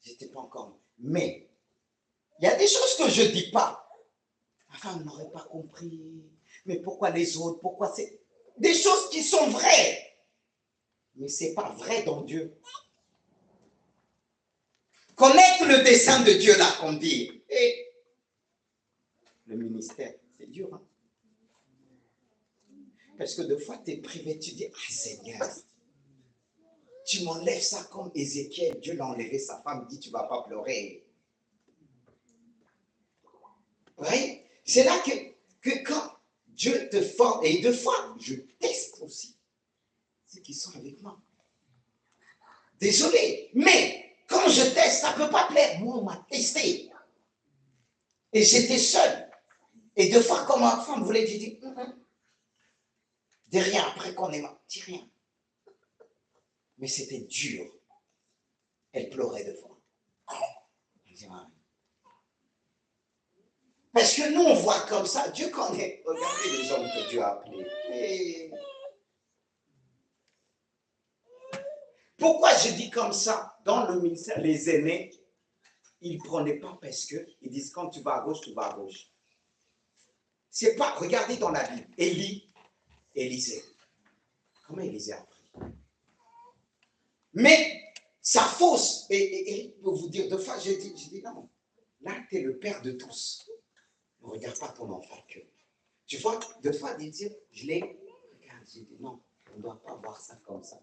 Je n'étais pas encore. Mais il y a des choses que je ne dis pas. Ma femme n'aurait pas compris. Mais pourquoi les autres? Pourquoi c'est. Des choses qui sont vraies. Mais ce n'est pas vrai dans Dieu. Connaître le dessein de Dieu, là, qu'on dit. Et le ministère, c'est dur. Hein? Parce que des fois, tu es privé, tu dis, ah Seigneur, tu m'enlèves ça comme Ézéchiel. Dieu l'a enlevé, sa femme dit, tu ne vas pas pleurer. Oui, c'est là que quand Dieu te forme, et deux fois, je teste aussi ceux qui sont avec moi. Désolé, mais quand je teste, ça ne peut pas plaire. Moi, on m'a testé. Et j'étais seul. Et deux fois, quand ma femme voulait, je dis, derrière, après qu'on est mort, dis rien. Mais c'était dur. Elle pleurait deux fois. Parce que nous, on voit comme ça. Dieu connaît. Regardez les hommes que Dieu a appelés. Et pourquoi je dis comme ça? Dans le ministère, les aînés, ils ne prenaient pas parce qu'ils disent quand tu vas à gauche, tu vas à gauche. C'est pas, regardez dans la Bible, Élisée. Comment Élisée a pris? Mais sa fausse, et Eric peut vous dire, deux fois, j'ai dit non, là, tu es le père de tous. Ne regarde pas ton enfant que. Tu vois, deux fois, dire, je l'ai, regarde, j'ai dit non, on ne doit pas voir ça comme ça.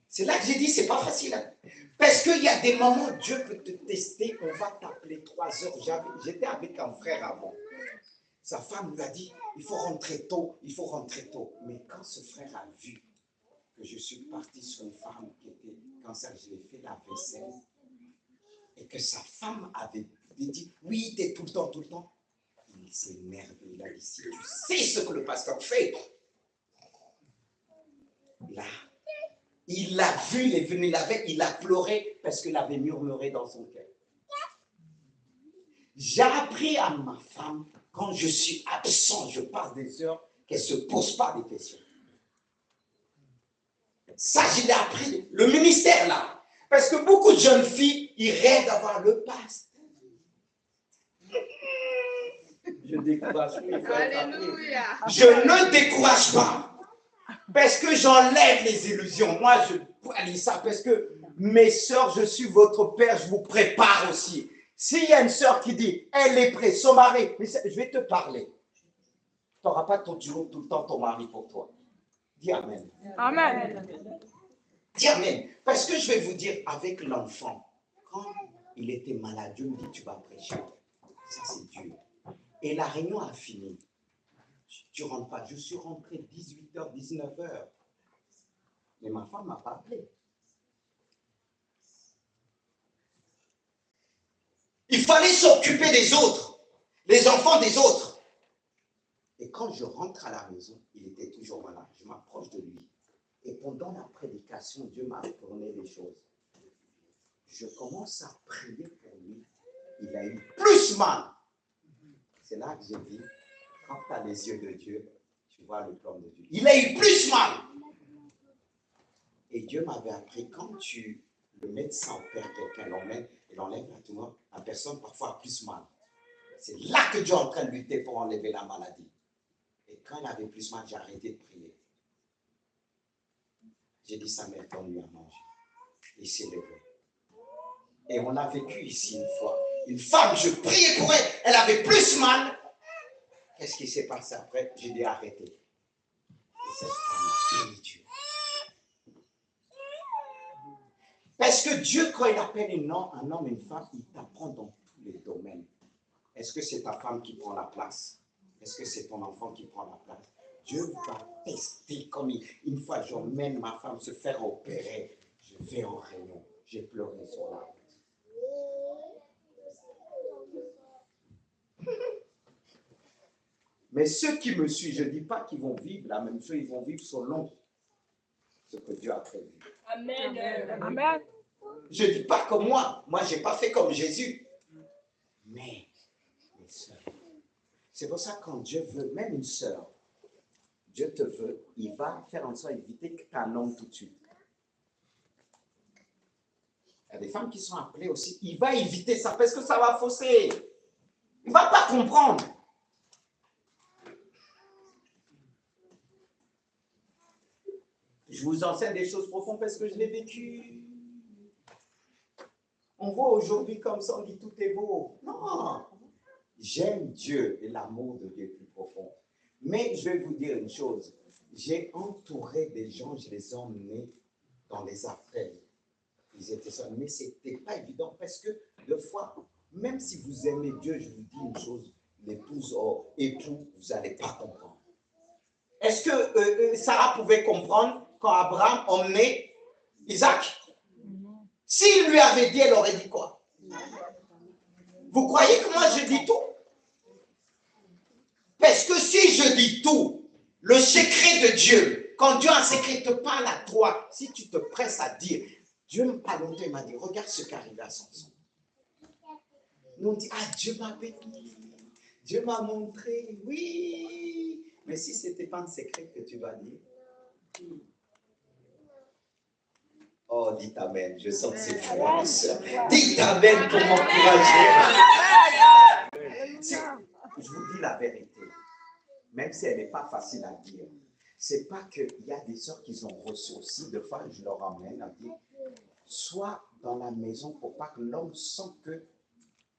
C'est là que j'ai dit, c'est pas facile. Hein? Parce qu'il y a des moments où Dieu peut te tester, on va t'appeler 3 heures. J'étais avec un frère avant. Sa femme lui a dit, il faut rentrer tôt, il faut rentrer tôt. Mais quand ce frère a vu que je suis parti sur une femme qui était cancer, je lui ai fait la vaisselle, et que sa femme avait dit, oui, tu es tout le temps. Il s'est énervé, il a dit, si tu sais ce que le pasteur fait. Là, il l'a vu, il est venu il a pleuré parce qu'il avait murmuré dans son cœur. J'ai appris à ma femme, quand je suis absent, je passe des heures, qu'elle ne se pose pas des questions. Ça, je l'ai appris. Le ministère, là. Parce que beaucoup de jeunes filles, ils rêvent d'avoir le pasteur. Je décourage pas. Alléluia. Je ne décourage pas. Parce que j'enlève les illusions. Moi, je dis ça parce que mes sœurs, je suis votre père, je vous prépare aussi. S'il y a une sœur qui dit, elle est prête, son mari, mais je vais te parler. Tu n'auras pas toujours tout le temps ton mari pour toi. Dis Amen. Amen. Dis Amen. Parce que je vais vous dire, avec l'enfant, quand il était malade, Dieu me dit, tu vas prêcher. Ça, c'est Dieu. Et la réunion a fini. Tu ne rentres pas. Je suis rentré 18h, 19h. Mais ma femme ne m'a pas appelé. Il fallait s'occuper des autres, les enfants des autres. Et quand je rentre à la maison, il était toujours malade. Je m'approche de lui. Et pendant la prédication, Dieu m'a appris des choses. Je commence à prier pour lui. Il a eu plus mal. C'est là que j'ai dit, quand tu as les yeux de Dieu, tu vois le plan de Dieu. Il a eu plus mal. Et Dieu m'avait appris, quand le médecin opère quelqu'un, il enlève la tumeur, la personne parfois a plus mal. C'est là que Dieu est en train de lutter pour enlever la maladie. Et quand il avait plus mal, j'ai arrêté de prier. J'ai dit, sa mère, donne-lui à manger. Il s'est levé. Et on a vécu ici une fois. Une femme, je priais pour elle, elle avait plus mal. Qu'est-ce qui s'est passé après? J'ai dit, arrêtez. Et cette femme a béni Dieu. Parce que Dieu, quand il appelle un homme et une femme, il t'apprend dans tous les domaines. Est-ce que c'est ta femme qui prend la place? Est-ce que c'est ton enfant qui prend la place? Dieu va tester comme une fois j'emmène ma femme se faire opérer. Je vais en réunion. J'ai pleuré sur la route. Mais ceux qui me suivent, je ne dis pas qu'ils vont vivre la même chose, ils vont vivre selon ce que Dieu a prévu. Amen. Amen. Je ne dis pas comme moi. Moi, je n'ai pas fait comme Jésus. Mais, mes sœurs, c'est pour ça que quand Dieu veut, même une sœur, Dieu te veut, il va faire en sorte d'éviter que tu aies un homme tout de suite. Il y a des femmes qui sont appelées aussi. Il va éviter ça parce que ça va fausser. Il ne va pas comprendre. Je vous enseigne des choses profondes parce que je l'ai vécu. On voit aujourd'hui comme ça, on dit tout est beau. Non. J'aime Dieu et l'amour de Dieu est plus profond. Mais je vais vous dire une chose. J'ai entouré des gens, je les ai emmenés dans les appels. Ils étaient seuls, mais ce n'était pas évident parce que deux fois, même si vous aimez Dieu, je vous dis une chose, l'épouse ou époux, vous n'allez pas comprendre. Est-ce que Sarah pouvait comprendre quand Abraham emmenait Isaac? S'il lui avait dit, elle aurait dit quoi? Vous croyez que moi je dis tout? Parce que si je dis tout, le secret de Dieu, quand Dieu en secret te parle à toi, si tu te presses à dire, Dieu me parle longtemps, il m'a dit, regarde ce qui arrive à Samson. Nous on dit, ah Dieu m'a béni, Dieu m'a montré, oui. Mais si ce n'était pas un secret que tu vas dire, oh, dites Amen, je sens que c'est fort. Dites Amen pour m'encourager. Je vous dis la vérité, même si elle n'est pas facile à dire, c'est pas qu'il y a des sœurs qui ont reçu aussi, des fois je leur emmène à dire, sois dans la maison pour pas que l'homme sente que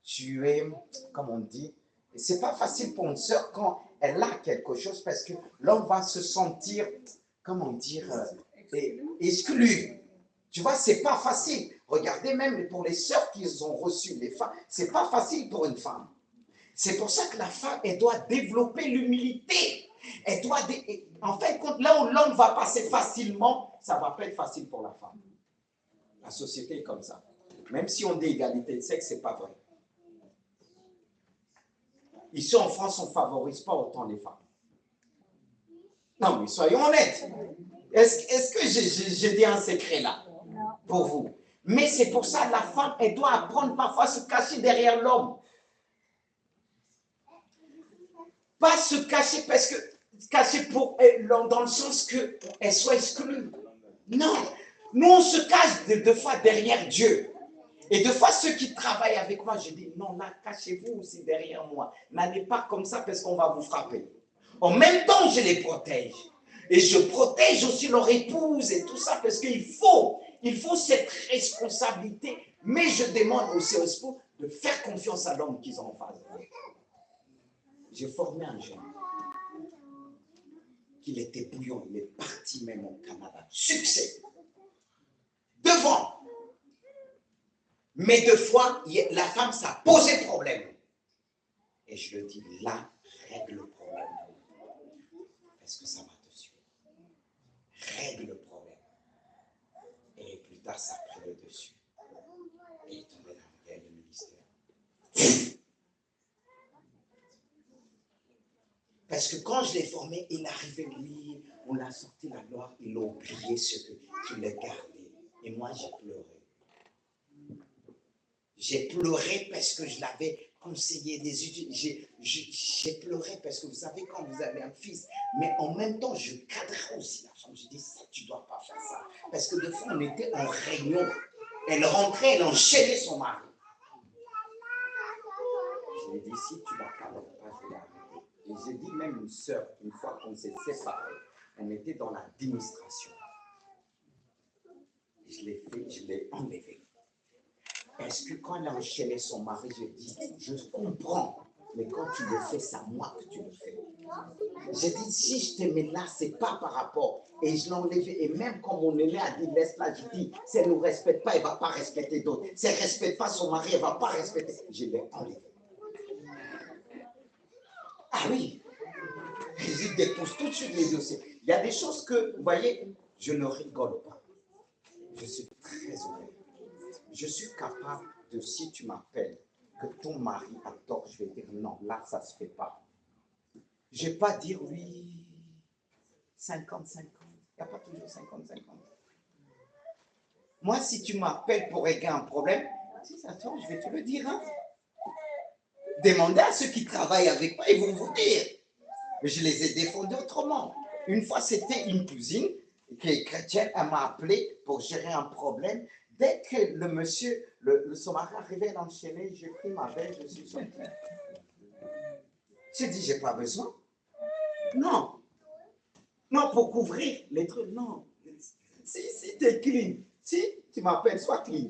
tu es, comme on dit, c'est pas facile pour une sœur quand elle a quelque chose parce que l'homme va se sentir, comment dire, exclu. Tu vois, c'est pas facile. Regardez même pour les sœurs qui ont reçu, les femmes, c'est pas facile pour une femme. C'est pour ça que la femme, elle doit développer l'humilité. Elle doit, en fait, là où l'homme va passer facilement, ça ne va pas être facile pour la femme. La société est comme ça. Même si on dit égalité de sexe, ce n'est pas vrai. Ici en France, on ne favorise pas autant les femmes. Non, mais soyons honnêtes. Est-ce que j'ai dit un secret là pour vous? Mais c'est pour ça que la femme, elle doit apprendre parfois à se cacher derrière l'homme. Pas se cacher parce que cacher dans le sens qu'elle soit exclue. Non, nous on se cache deux fois derrière Dieu. Et deux fois ceux qui travaillent avec moi, je dis non, là, cachez-vous aussi derrière moi. N'allez pas comme ça parce qu'on va vous frapper. En même temps, je les protège. Et je protège aussi leur épouse et tout ça parce qu'il faut cette responsabilité. Mais je demande aussi aux époux de faire confiance à l'homme qu'ils ont en face. J'ai formé un jeune. Qu'il était bouillon, il est parti même au Canada. Succès. Devant. Mais deux fois, la femme, ça a posé problème. Et je le dis, là, règle le problème. Est-ce que ça va te suivre? Règle le problème. Et plus tard, ça a pris le dessus. Et il est tombé dans le ministère. Parce que quand je l'ai formé, il arrivait, lui, on a sorti la gloire, il a oublié ce qu'il a gardé. Et moi, j'ai pleuré. J'ai pleuré parce que je l'avais conseillé des études. J'ai pleuré parce que vous savez, quand vous avez un fils, mais en même temps, je cadrais aussi la femme. Je dis, ça, tu ne dois pas faire ça. Parce que des fois, on était en réunion. Elle rentrait, elle enchaînait son mari. Je lui ai dit, si tu ne l'accaderes pas, je vais l'arrêter. Et j'ai dit, même une sœur, une fois qu'on s'est séparés, on était dans l'administration. Je l'ai fait, je l'ai enlevé. Parce que quand elle a enchaîné son mari, je dis, je comprends, mais quand tu le fais, c'est à moi que tu le fais. J'ai dit, si je te mets là, ce n'est pas par rapport. Et je l'ai enlevé. Et même quand mon aîné a dit, laisse-la, je dis, si elle ne nous respecte pas, elle ne va pas respecter d'autres. Si elle ne respecte pas son mari, elle ne va pas respecter. Je l'ai enlevé. Ah oui. Je dépose tout de suite les dossiers. Il y a des choses que, vous voyez, je ne rigole pas. Je suis très honnête. Je suis capable de, si tu m'appelles, que ton mari a tort, je vais dire non, là, ça ne se fait pas. Je ne vais pas dire oui, 50-50. Il n'y a pas toujours 50-50. Moi, si tu m'appelles pour régler un problème, si ça tombe, je vais te le dire. Hein? Demandez à ceux qui travaillent avec moi, ils vont vous dire. Mais je les ai défendus autrement. Une fois, c'était une cousine qui est chrétienne, elle m'a appelé pour gérer un problème. Dès que le monsieur, son mari arrivait à l'enchaîner, j'ai pris ma belle, je suis sorti. J'ai dit, j'ai pas besoin. Non. Non, pour couvrir les trucs, non. Si tu es clean, si tu m'appelles, sois clean.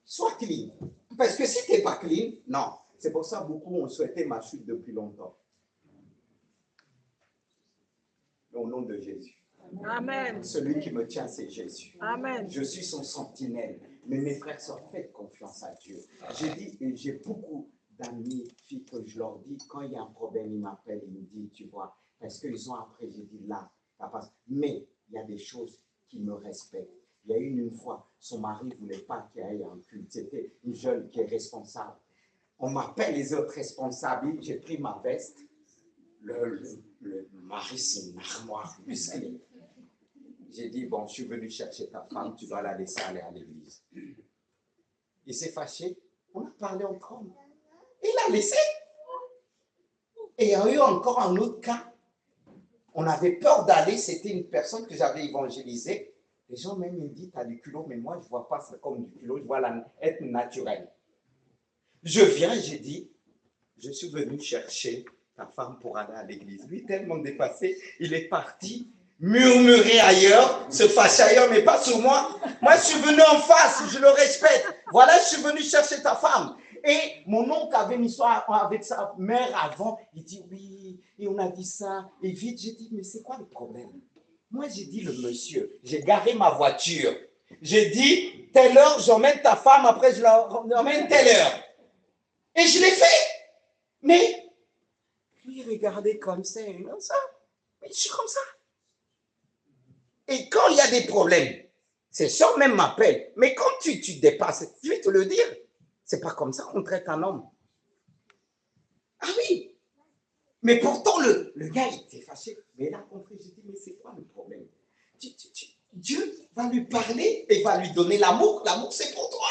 Sois clean. Parce que si tu n'es pas clean, non. C'est pour ça que beaucoup ont souhaité ma chute depuis longtemps. Au nom de Jésus. Amen. Celui qui me tient, c'est Jésus. Amen. Je suis son sentinelle. Mais mes frères, faites confiance à Dieu. J'ai beaucoup d'amis, filles, que je leur dis, quand il y a un problème, ils m'appellent, ils me disent, tu vois, parce qu'ils ont après, j'ai dit là, ça passe. Mais il y a des choses qui me respectent. Il y a une fois, son mari ne voulait pas qu'il y ait un culte. C'était une jeune qui est responsable. On m'appelle les autres responsables. J'ai pris ma veste. Le mari, c'est une armoire musclée. J'ai dit, bon, je suis venu chercher ta femme, tu dois la laisser aller à l'église. Il s'est fâché. On a parlé entre hommes. Il a laissé. Et il y a eu encore un autre cas. On avait peur d'aller. C'était une personne que j'avais évangélisée. Les gens même me disent, tu as du culot, mais moi, je ne vois pas ça comme du culot. Je vois être naturel. Je viens, j'ai dit, je suis venu chercher ta femme pour aller à l'église. Lui, tellement dépassé, il est parti murmurer ailleurs, se fâcher ailleurs, mais pas sur moi. Moi, je suis venu en face, je le respecte. Voilà, je suis venu chercher ta femme. Et mon oncle avait une histoire avec sa mère avant. Il dit oui, et on a dit ça. Et vite, j'ai dit, mais c'est quoi le problème? Moi, j'ai dit, le monsieur, j'ai garé ma voiture. J'ai dit, telle heure, j'emmène ta femme, après je l'emmène telle heure. Et je l'ai fait. Mais lui, regardez comme ça, non, ça. Mais je suis comme ça. Et quand il y a des problèmes, c'est sûr, même m'appelle. Mais quand tu dépasses, je vais te le dire. C'est pas comme ça qu'on traite un homme. Ah oui. Mais pourtant, le gars, il était fâché. Mais il a compris. J'ai dit, mais c'est quoi le problème? Dieu va lui parler et va lui donner l'amour. L'amour, c'est pour toi.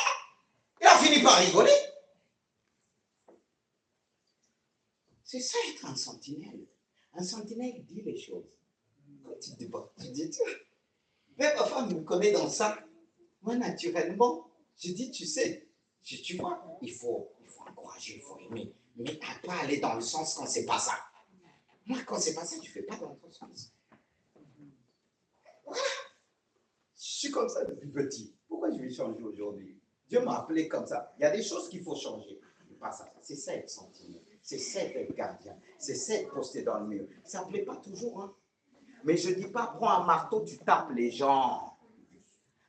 Il a fini par rigoler. C'est ça être un sentinelle. Un sentinelle dit les choses. Quand tu débarques, tu dis, mais ma femme me connaît dans ça. Moi, naturellement, je dis, tu sais, tu vois, il faut encourager, il faut aimer. Mais tu n'as pas à aller dans le sens quand c'est pas ça. Moi, quand c'est pas ça, tu ne fais pas dans ton sens. Voilà. Je suis comme ça depuis petit. Pourquoi je vais changer aujourd'hui? Dieu m'a appelé comme ça. Il y a des choses qu'il faut changer. Pas ça. C'est ça être sentinelle. C'est ça être gardien. C'est ça être posté dans le mur. Ça ne plaît pas toujours. Hein? Mais je ne dis pas, prends un marteau, tu tapes les gens.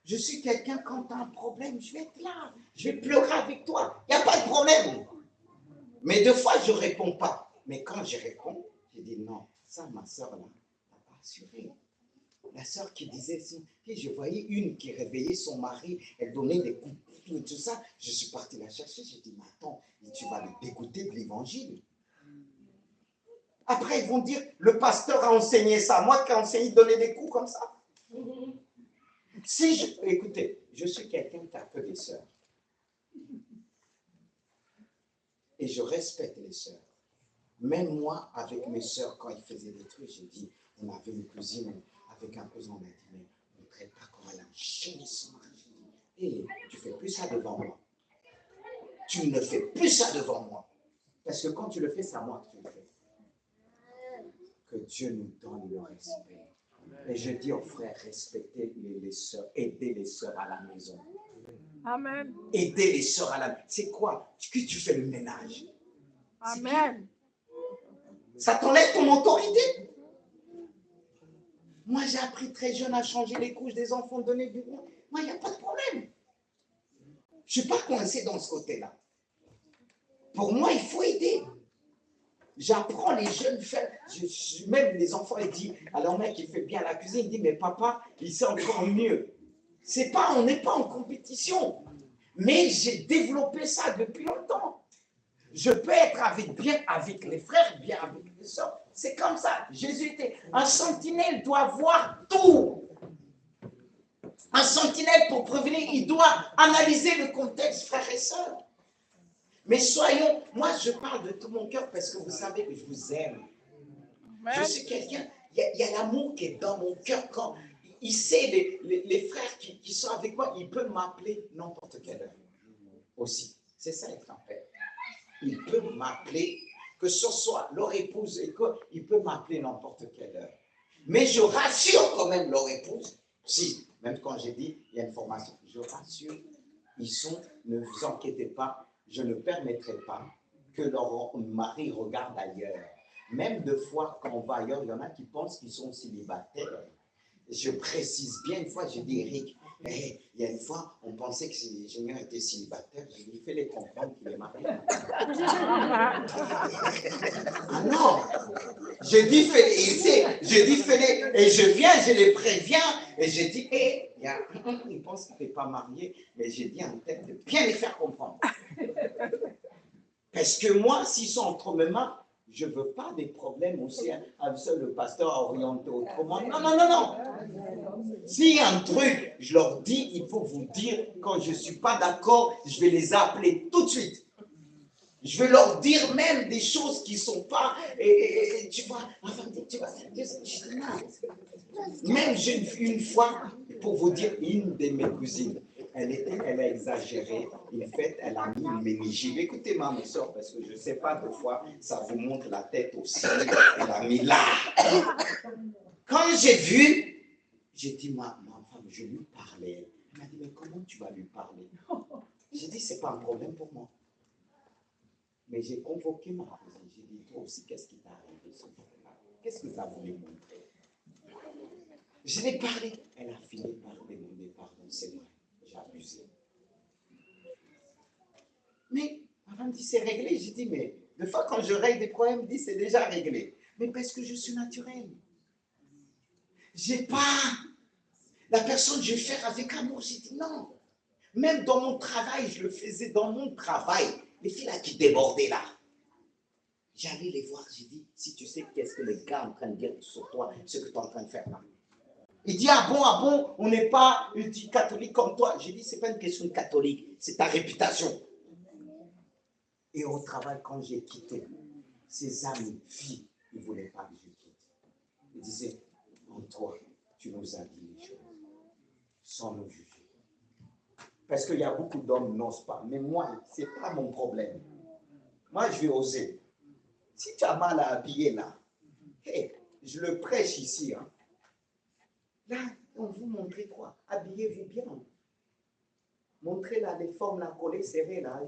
Je suis quelqu'un, quand tu as un problème, je vais être là. Je vais pleurer avec toi. Il n'y a pas de problème. Mais des fois, je ne réponds pas. Mais quand je réponds, je dis non. Ça, ma soeur, là, n'a pas assuré. La soeur qui disait, je voyais une qui réveillait son mari, elle donnait des coups de tout ça. Je suis parti la chercher. J'ai dit, mais attends, tu vas le dégoûter de l'évangile. Après, ils vont dire, le pasteur a enseigné ça. Moi qui ai enseigné, donner des coups comme ça. Écoutez, je suis quelqu'un qui a que des sœurs. Et je respecte les sœurs. Même moi, avec mes sœurs, quand ils faisaient des trucs, j'ai dit, on avait une cousine avec un cousin, on a dit, mais on ne traite pas comme elle a enchaîné son mari. Et tu ne fais plus ça devant moi. Tu ne fais plus ça devant moi. Parce que quand tu le fais, c'est à moi que tu le fais. Que Dieu nous donne le respect. Et je dis aux frères, respectez les sœurs, aidez les sœurs à la maison. Amen. Aidez les sœurs à la maison. C'est quoi? Que tu fais le ménage. Amen. Ça t'enlève ton autorité. Moi, j'ai appris très jeune à changer les couches des enfants, donner du goût. Moi, il n'y a pas de problème. Je ne suis pas coincé dans ce côté-là. Pour moi, il faut aider. J'apprends les jeunes faire. Même les enfants, ils disent, alors mec, il fait bien la cuisine, il dit, mais papa, il sait encore mieux. On n'est pas en compétition. Mais j'ai développé ça depuis longtemps. Je peux être bien avec les frères, bien avec les sœurs. C'est comme ça. Jésus était. Un sentinelle doit voir tout. Un sentinelle, pour prévenir, il doit analyser le contexte, frères et sœurs. Mais moi je parle de tout mon cœur parce que vous savez que je vous aime. Amen. Je suis quelqu'un, il y a l'amour qui est dans mon cœur. Quand il sait, les frères qui sont avec moi, ils peuvent m'appeler n'importe quelle heure. Aussi. C'est ça être un père. Il peut m'appeler, que ce soit leur épouse, il peut m'appeler n'importe quelle heure. Mais je rassure quand même leur épouse. Si, même quand j'ai dit, il y a une formation, je rassure, ne vous inquiétez pas, je ne permettrai pas que leur mari regarde ailleurs. Même deux fois, quand on va ailleurs, il y en a qui pensent qu'ils sont célibataires. Je précise bien, une fois, j'ai dit, Eric, il y a une fois, on pensait que l'ingénieur était célibataire. J'ai dit, fais-les comprendre qu'il est marié. Ah non! J'ai dit, fais-les. Et je viens, je les préviens. Et j'ai dit, ils pensent qu'il n'est pas marié. Mais j'ai dit en tête de bien les faire comprendre. Parce que moi, s'ils sont entre mes mains, je ne veux pas des problèmes aussi. Avec ça, le pasteur a orienté autrement. Non. S'il y a un truc, je leur dis, il faut vous dire, quand je ne suis pas d'accord, je vais les appeler tout de suite. Je vais leur dire même des choses qui ne sont pas. Et tu vois, même une fois, pour vous dire, une de mes cousines, elle a exagéré. En fait, elle a mis une méningite. Écoutez-moi, mes soeurs, parce que je ne sais pas, des fois, ça vous monte la tête aussi. Elle a mis là. Quand j'ai vu, j'ai dit, ma femme, je lui parlais. Elle m'a dit, mais comment tu vas lui parler? J'ai dit, ce n'est pas un problème pour moi. Mais j'ai convoqué ma cousine. J'ai dit, toi aussi, qu'est-ce qui t'est arrivé ce jour-là? Qu'est-ce que tu as voulu montrer? Je l'ai parlé. Elle a fini par demander pardon. C'est vrai, j'ai abusé. Mais ma femme dit, c'est réglé. J'ai dit, mais des fois, quand je règle des problèmes, elle dit, c'est déjà réglé. Mais parce que je suis naturel. J'ai pas. La personne, je vais faire avec amour. J'ai dit, non. Même dans mon travail, je le faisais dans mon travail. Les filles là qui débordaient là. J'allais les voir, j'ai dit, si tu sais qu'est-ce que les gars sont en train de dire sur toi, ce que tu es en train de faire là. Il dit, ah bon, on n'est pas catholique comme toi. J'ai dit, ce n'est pas une question de catholique, c'est ta réputation. Et au travail, quand j'ai quitté, ses amis, filles, ils ne voulaient pas que je quitte. Ils disaient, en toi, tu nous as dit les choses, sans nous juger. Parce qu'il y a beaucoup d'hommes qui n'osent pas. Mais moi, ce n'est pas mon problème. Moi, je vais oser. Si tu as mal à habiller là, je le prêche ici. Hein. Là, on vous montre quoi? Habillez-vous bien. Montrez là les formes, la collée serrée là.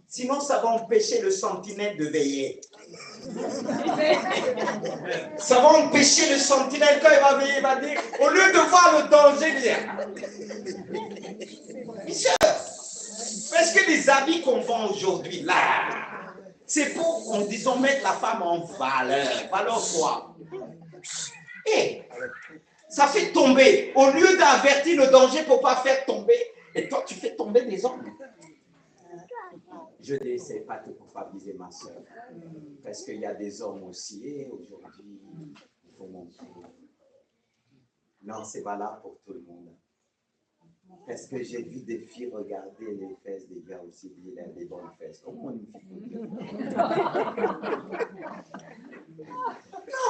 Sinon, ça va empêcher le sentinelle de veiller. Ça va empêcher le sentinelle quand il va veiller, il va dire, au lieu de voir le danger, il parce que les habits qu'on vend aujourd'hui, là, c'est pour, en disant, mettre la femme en valeur. Valeur quoi? Ça fait tomber. Au lieu d'avertir le danger pour ne pas faire tomber, et toi, tu fais tomber des hommes. Je n'essaie pas de culpabiliser ma soeur. Parce qu'il y a des hommes aussi, et aujourd'hui, il faut montrer. Non, c'est valable pour tout le monde. Parce que j'ai vu des filles regarder les fesses des gars aussi, dire il a des bonnes fesses. Comment une fille peut dire?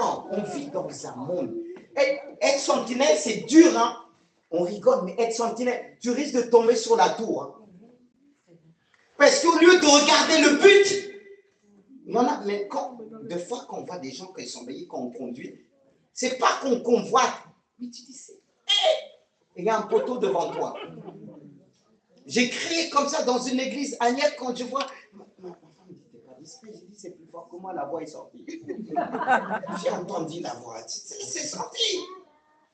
Non, on vit dans un monde. Être sentinelle, c'est dur, hein? On rigole, mais être sentinelle, tu risques de tomber sur la tour. Hein? Parce qu'au lieu de regarder le but, il y en a, mais des fois, quand on voit des gens qui sont veillés, quand on conduit, c'est pas qu'on convoite, mais tu dis, il y a un poteau devant toi. J'ai crié comme ça dans une église, Agnès, quand je vois, ma femme dit, t'es pas discret, j'ai dit, c'est plus fort que moi, la voix est sortie. J'ai entendu la voix, c'est sorti.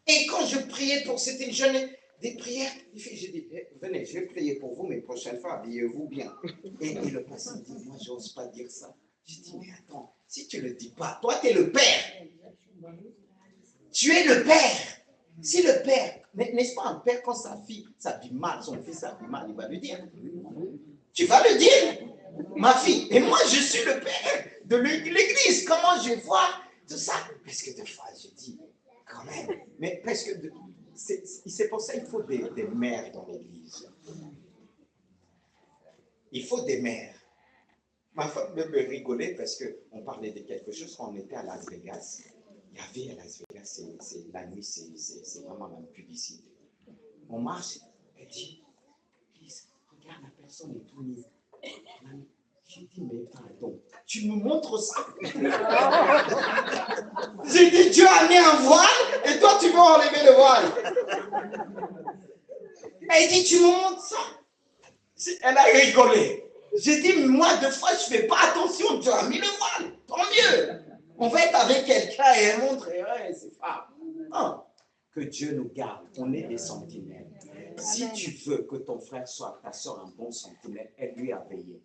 Et quand je priais pour cette jeune, des prières, j'ai dit, venez, je vais prier pour vous, mais prochaine fois, habillez-vous bien. Et le pasteur dit, moi, je n'ose pas dire ça. J'ai dit, mais attends, si tu ne le dis pas, toi, tu es le père. Tu es le père. Si le père, n'est-ce pas un père, quand sa fille s'habille mal, son fils s'habille mal, il va lui dire. Tu vas le dire, ma fille. Et moi, je suis le père de l'église. Comment je vais voir tout ça? Parce que des fois, je dis, quand même. Mais parce que c'est pour ça qu'il faut des mères dans l'église. Il faut des mères. Ma femme me rigolait parce qu'on parlait de quelque chose quand on était à Las Vegas. Il y avait à Las Vegas, la nuit, c'est vraiment la publicité. On marche, elle dit, regarde, la personne est tout nue. J'ai dit, mais pardon, tu me montres ça? J'ai dit, Dieu a mis un voile et toi, tu veux enlever le voile. Elle dit, tu me montres ça? Elle a rigolé. J'ai dit, moi, deux fois, je ne fais pas attention, Dieu a mis le voile. Tant mieux. On va être avec quelqu'un et elle montre, et c'est pas. Non. Que Dieu nous garde. On est des sentinelles. Si tu veux que ton frère soit, ta soeur, un bon sentinelle, elle lui a veillé.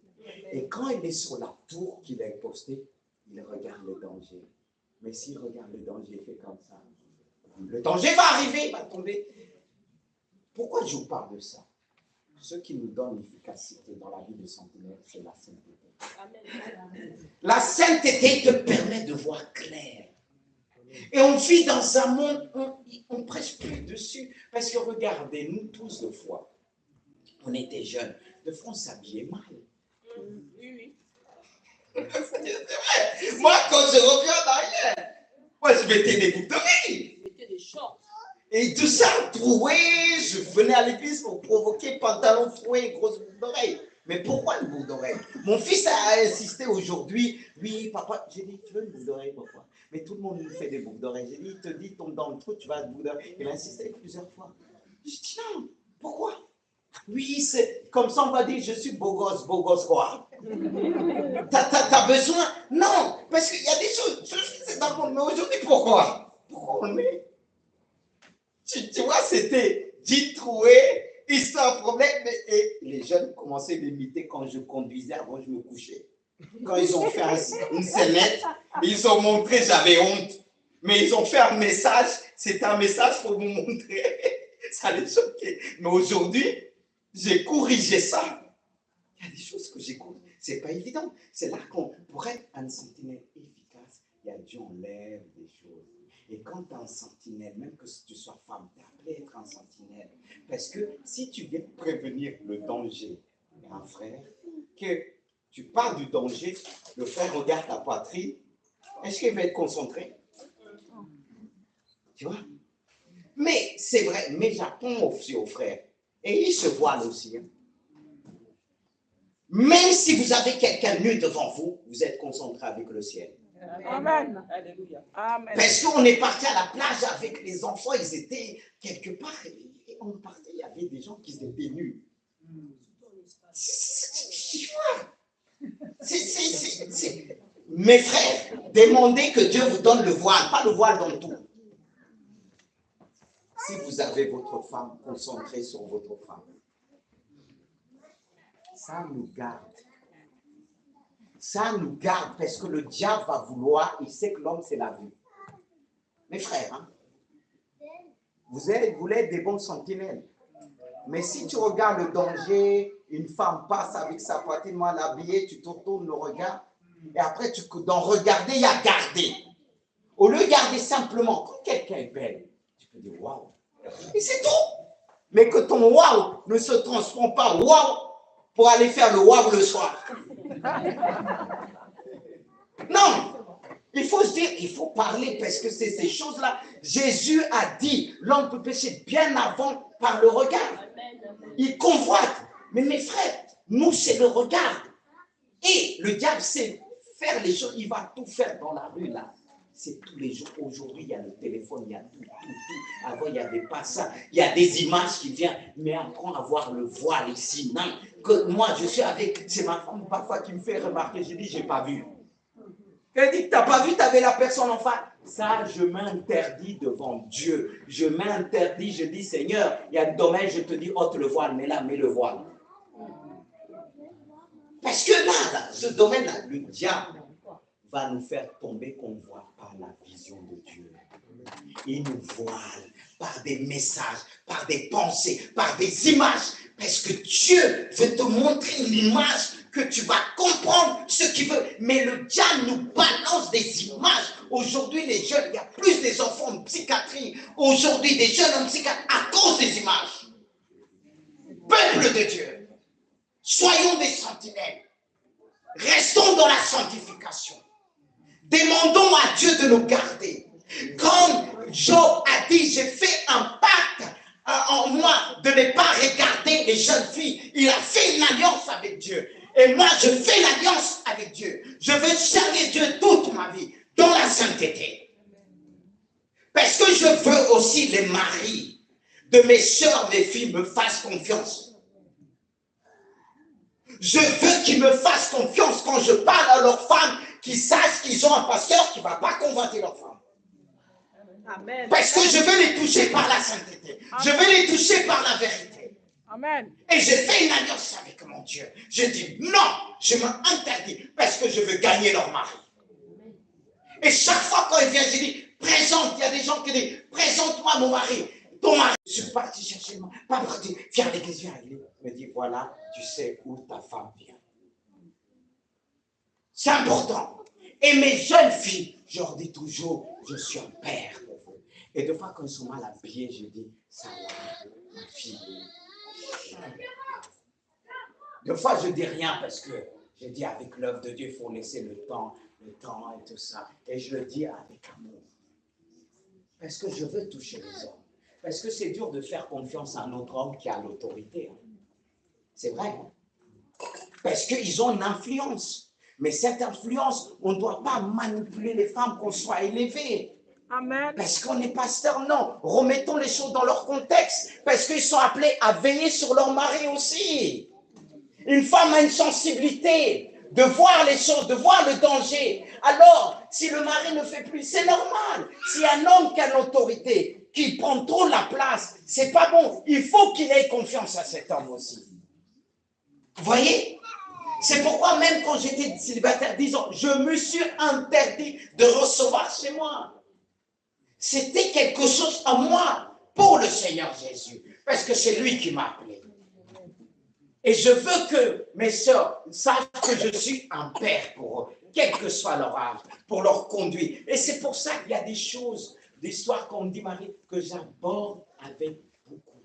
Et quand il est sur la tour qu'il a posté, il regarde le danger. Mais s'il regarde le danger, il fait comme ça. Le danger va arriver, il va tomber. Pourquoi je vous parle de ça? Ce qui nous donne l'efficacité dans la vie de sentinelle, c'est la sainteté. Amen. La sainteté te permet de voir clair. Et on vit dans un monde où on ne prêche plus dessus. Parce que regardez, nous tous, de fois, on était jeunes, de fois on s'habillait mal. Oui. Moi, quand je reviens en arrière, moi je mettais des boucles d'oreilles. Je mettais des shorts. Et tout ça, troué, je venais à l'église pour provoquer pantalon troué et grosse boucle d'oreille. Mais pourquoi une boucle d'oreille? Mon fils a insisté aujourd'hui. Oui, papa, j'ai dit, tu veux une boucle d'oreille, pourquoi? Mais tout le monde nous fait des boucles d'oreille. J'ai dit, il te dit, tombe dans le trou, tu vas à une boucle d'oreille. Il a insisté plusieurs fois. J'ai dit, non, pourquoi? Oui, c'est comme ça, on va dire, je suis beau gosse quoi. T'as besoin? Non, parce qu'il y a des choses, c'est dans le monde. Mais aujourd'hui, pourquoi? Pourquoi on est? Tu vois, c'était dit troué, histoire problème, et les jeunes commençaient à m'imiter quand je conduisais avant je me couchais. Quand ils ont fait une scénette, ils ont montré, j'avais honte. Mais ils ont fait un message, c'était un message pour vous montrer. Ça les choquait. Mais aujourd'hui, j'ai corrigé ça. Il y a des choses que j'ai corrigées. C'est pas évident. C'est là qu'on, pour être un sentinelle efficace, il y a Dieu enlève des choses. Et quand tu es un sentinelle, même que si tu sois femme, tu es appelé à être un sentinelle. Parce que si tu viens prévenir le danger d'un frère, que tu parles du danger, le frère regarde ta poitrine, est-ce qu'il va être concentré? Tu vois? Mais c'est vrai, mais j'apprends aussi aux frères. Et ils se voilent aussi. Hein. Même si vous avez quelqu'un nu devant vous, vous êtes concentré avec le ciel. Amen. Alléluia. Amen. Parce qu'on est parti à la plage avec les enfants, ils étaient quelque part, et on partait, il y avait des gens qui étaient nus. Mes frères, demandez que Dieu vous donne le voile, pas le voile dans tout. Si vous avez votre femme, concentrée sur votre femme. Ça nous garde. Ça nous garde parce que le diable va vouloir, il sait que l'homme c'est la vue. Mes frères, hein, vous voulez être des bons sentinelles. Mais si tu regardes le danger, Une femme passe avec sa poitrine mal habillée, tu te retournes le regard. Et après, dans regarder, il y a garder. Au lieu de garder simplement, quand quelqu'un est belle, tu peux dire waouh. Et c'est tout. Mais que ton waouh ne se transforme pas en waouh pour aller faire le waouh le soir. Non. Il faut se dire, il faut parler parce que c'est ces choses-là. Jésus a dit, l'homme peut pécher bien avant par le regard. Il convoite. Mais mes frères, nous, c'est le regard. Et le diable sait faire les choses. Il va tout faire dans la rue, là. C'est tous les jours. Aujourd'hui, il y a le téléphone, il y a tout. Avant, il n'y avait pas ça. Il y a des images qui viennent. Mais apprends à voir le voile ici. Non. Que moi, je suis avec... C'est ma femme parfois qui me fait remarquer. Je dis, je n'ai pas vu. Elle dit, tu n'as pas vu, tu avais la personne en face. Ça, je m'interdis devant Dieu. Je m'interdis, je dis, Seigneur, il y a un domaine, je te dis, ôte le voile, mais là, mets le voile. Parce que là, ce domaine-là, le diable va nous faire tomber qu'on ne voit pas la vision de Dieu. Il nous voile par des messages, par des pensées, par des images. Parce que Dieu veut te montrer l'image que tu vas comprendre ce qu'il veut. Mais le diable nous balance des images. Aujourd'hui, les jeunes, il y a plus des enfants en psychiatrie. Aujourd'hui, des jeunes en psychiatrie à cause des images. Peuple de Dieu, soyons des sentinelles. Restons dans la sanctification. Demandons à Dieu de nous garder. Comme Job a dit, j'ai fait un pacte en moi de ne pas regarder les jeunes filles. Il a fait une alliance avec Dieu. Et moi, je fais l'alliance avec Dieu. Je veux servir Dieu toute ma vie dans la sainteté. Parce que je veux aussi les maris de mes soeurs, mes filles me fassent confiance. Je veux qu'ils me fassent confiance quand je parle à leurs femmes, qu'ils sachent qu'ils ont un pasteur qui ne va pas convoiter leurs femmes. Amen. Parce que je veux les toucher par la sainteté. Amen. Je veux les toucher par la vérité. Amen. Et je fais une alliance avec mon Dieu. Je dis non, je m'interdis parce que je veux gagner leur mari. Et chaque fois quand il vient, je dis présente. Il y a des gens qui disent présente-moi mon mari. Ton mari. Je suis parti chercher le mari. Pas parti. Viens à l'église, viens à l'église. Il me dit voilà, tu sais où ta femme vient. C'est important. Et mes jeunes filles, je leur dis toujours, je suis un père pour vous. Et des fois, quand ils sont mal habillés, je dis, ça va, ma fille. Des fois, je dis rien parce que je dis avec l'œuvre de Dieu, il faut laisser le temps et tout ça. Et je le dis avec amour. Parce que je veux toucher les hommes. Parce que c'est dur de faire confiance à un autre homme qui a l'autorité. C'est vrai. Parce qu'ils ont une influence. Mais cette influence, on ne doit pas manipuler les femmes qu'on soit élevées. Amen. Parce qu'on est pasteur, non. Remettons les choses dans leur contexte. Parce qu'ils sont appelés à veiller sur leur mari aussi. Une femme a une sensibilité de voir les choses, de voir le danger. Alors, si le mari ne fait plus, c'est normal. Si un homme qui a l'autorité, qui prend trop la place, c'est pas bon. Il faut qu'il ait confiance à cet homme aussi. Vous voyez? C'est pourquoi même quand j'étais célibataire, 10 ans, je me suis interdit de recevoir chez moi. C'était quelque chose en moi pour le Seigneur Jésus. Parce que c'est lui qui m'a appelé. Et je veux que mes sœurs sachent que je suis un père pour eux, quel que soit leur âge, pour leur conduire. Et c'est pour ça qu'il y a des choses, des histoires qu'on me dit, Marie, que j'aborde avec beaucoup.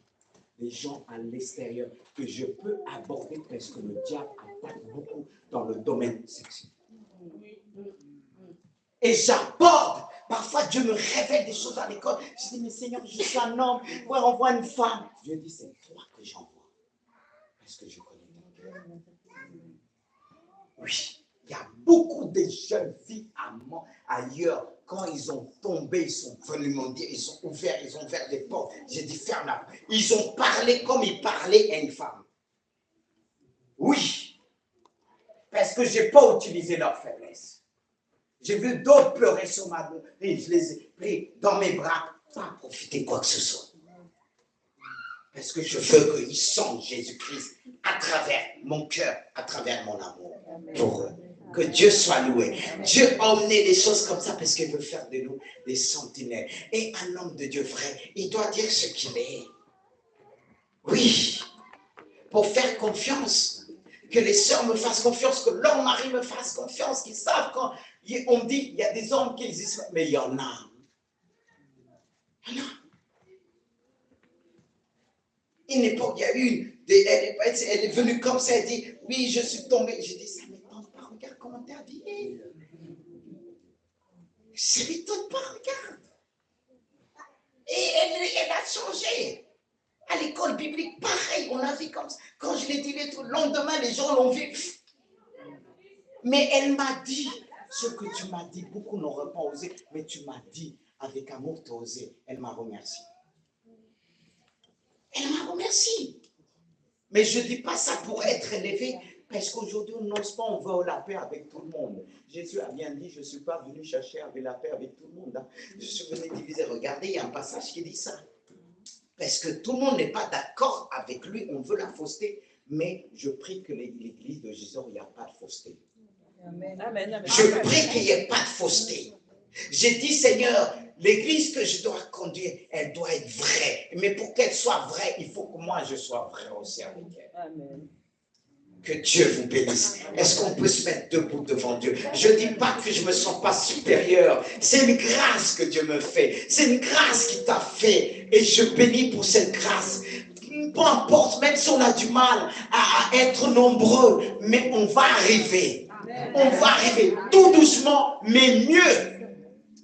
Des gens à l'extérieur que je peux aborder parce que le diable attaque beaucoup dans le domaine sexuel. Et j'aborde. Parfois, Dieu me révèle des choses à l'école. Je dis, mais Seigneur, je suis un homme. Ouais, on voit une femme. Dieu dit, c'est toi que j'envoie. Parce que je connais ton cœur. Oui, il y a beaucoup de jeunes filles ailleurs. Quand ils ont tombé, ils sont venus me dire, ils ont ouvert des portes. J'ai dit, ferme la porte. Ils ont parlé comme ils parlaient à une femme. Oui, parce que je n'ai pas utilisé leur faiblesse. J'ai vu d'autres pleurer sur ma dos et je les ai pris dans mes bras, pas profiter quoi que ce soit. Parce que je veux qu'ils sentent Jésus-Christ à travers mon cœur, à travers mon amour pour eux. Que Dieu soit loué. Dieu a emmené les choses comme ça parce qu'il veut faire de nous des sentinelles. Et un homme de Dieu vrai, il doit dire ce qu'il est. Oui. pour faire confiance. Que les sœurs me fassent confiance, que leur mari me fasse confiance, qu'ils savent quand on dit il y a des hommes qui existent, mais il y en a. Il y en a. Une époque, il y a eu, elle est venue comme ça, elle dit, oui, je suis tombée. J'ai dit, ça ne m'étonne pas, regarde comment tu es habillée. Ça ne m'étonne pas, regarde. Et elle a changé. À l'école biblique, pareil, on a vu comme ça. Quand je l'ai dit le lendemain, les gens l'ont vu. Mais elle m'a dit, ce que tu m'as dit, beaucoup n'auraient pas osé, mais tu m'as dit, avec amour, tu as osé. Elle m'a remercié. Elle m'a remercié. Mais je ne dis pas ça pour être élevé, parce qu'aujourd'hui, on n'ose pas, on veut la paix avec tout le monde. Jésus a bien dit, je ne suis pas venu chercher avec la paix avec tout le monde. Hein. Je suis venu diviser. Regardez, il y a un passage qui dit ça. Parce que tout le monde n'est pas d'accord avec lui, on veut la fausseté. Mais je prie que l'église de Jésus, il n'y a pas de fausseté. Amen. Amen. Je prie qu'il n'y ait pas de fausseté. J'ai dit, Seigneur, l'église que je dois conduire, elle doit être vraie. Mais pour qu'elle soit vraie, il faut que moi, je sois vrai aussi avec elle. Amen. Que Dieu vous bénisse. Est-ce qu'on peut se mettre debout devant Dieu? Je ne dis pas que je ne me sens pas supérieur. C'est une grâce que Dieu me fait. C'est une grâce qu'il t'a fait. Et je bénis pour cette grâce. Peu importe, même si on a du mal à être nombreux, mais on va arriver. On va arriver tout doucement, mais mieux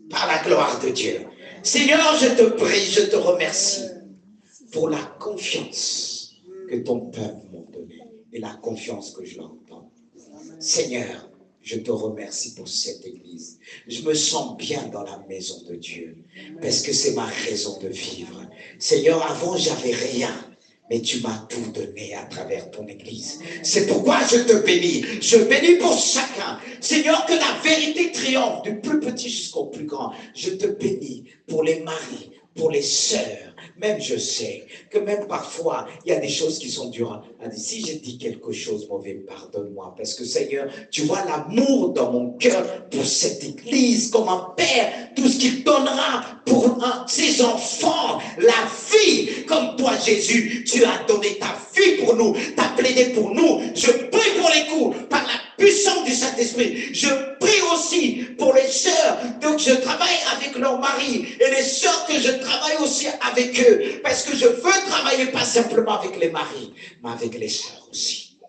par la gloire de Dieu. Seigneur, je te prie, je te remercie pour la confiance que ton peuple m'a donnée et la confiance que je leur donne. Seigneur, je te remercie pour cette église. Je me sens bien dans la maison de Dieu parce que c'est ma raison de vivre. Seigneur, avant, j'avais rien. Mais tu m'as tout donné à travers ton église. C'est pourquoi je te bénis. Je bénis pour chacun. Seigneur, que la vérité triomphe du plus petit jusqu'au plus grand. Je te bénis pour les maris, pour les sœurs. Même je sais que même parfois, il y a des choses qui sont dures à dire. Si je dis quelque chose mauvais, pardonne-moi. Parce que Seigneur, tu vois l'amour dans mon cœur pour cette église comme un père. Tout ce qu'il donnera pour ses enfants. La vie comme toi, Jésus. Tu as donné ta vie pour nous. Tu as plaidé pour nous. Je prie pour les coups par la puissance du Saint-Esprit. Je prie aussi pour les sœurs. Donc je travaille avec leur mari. Et les sœurs que je travaille aussi avec eux. Parce que je veux travailler pas simplement avec les maris, mais avec les sœurs aussi.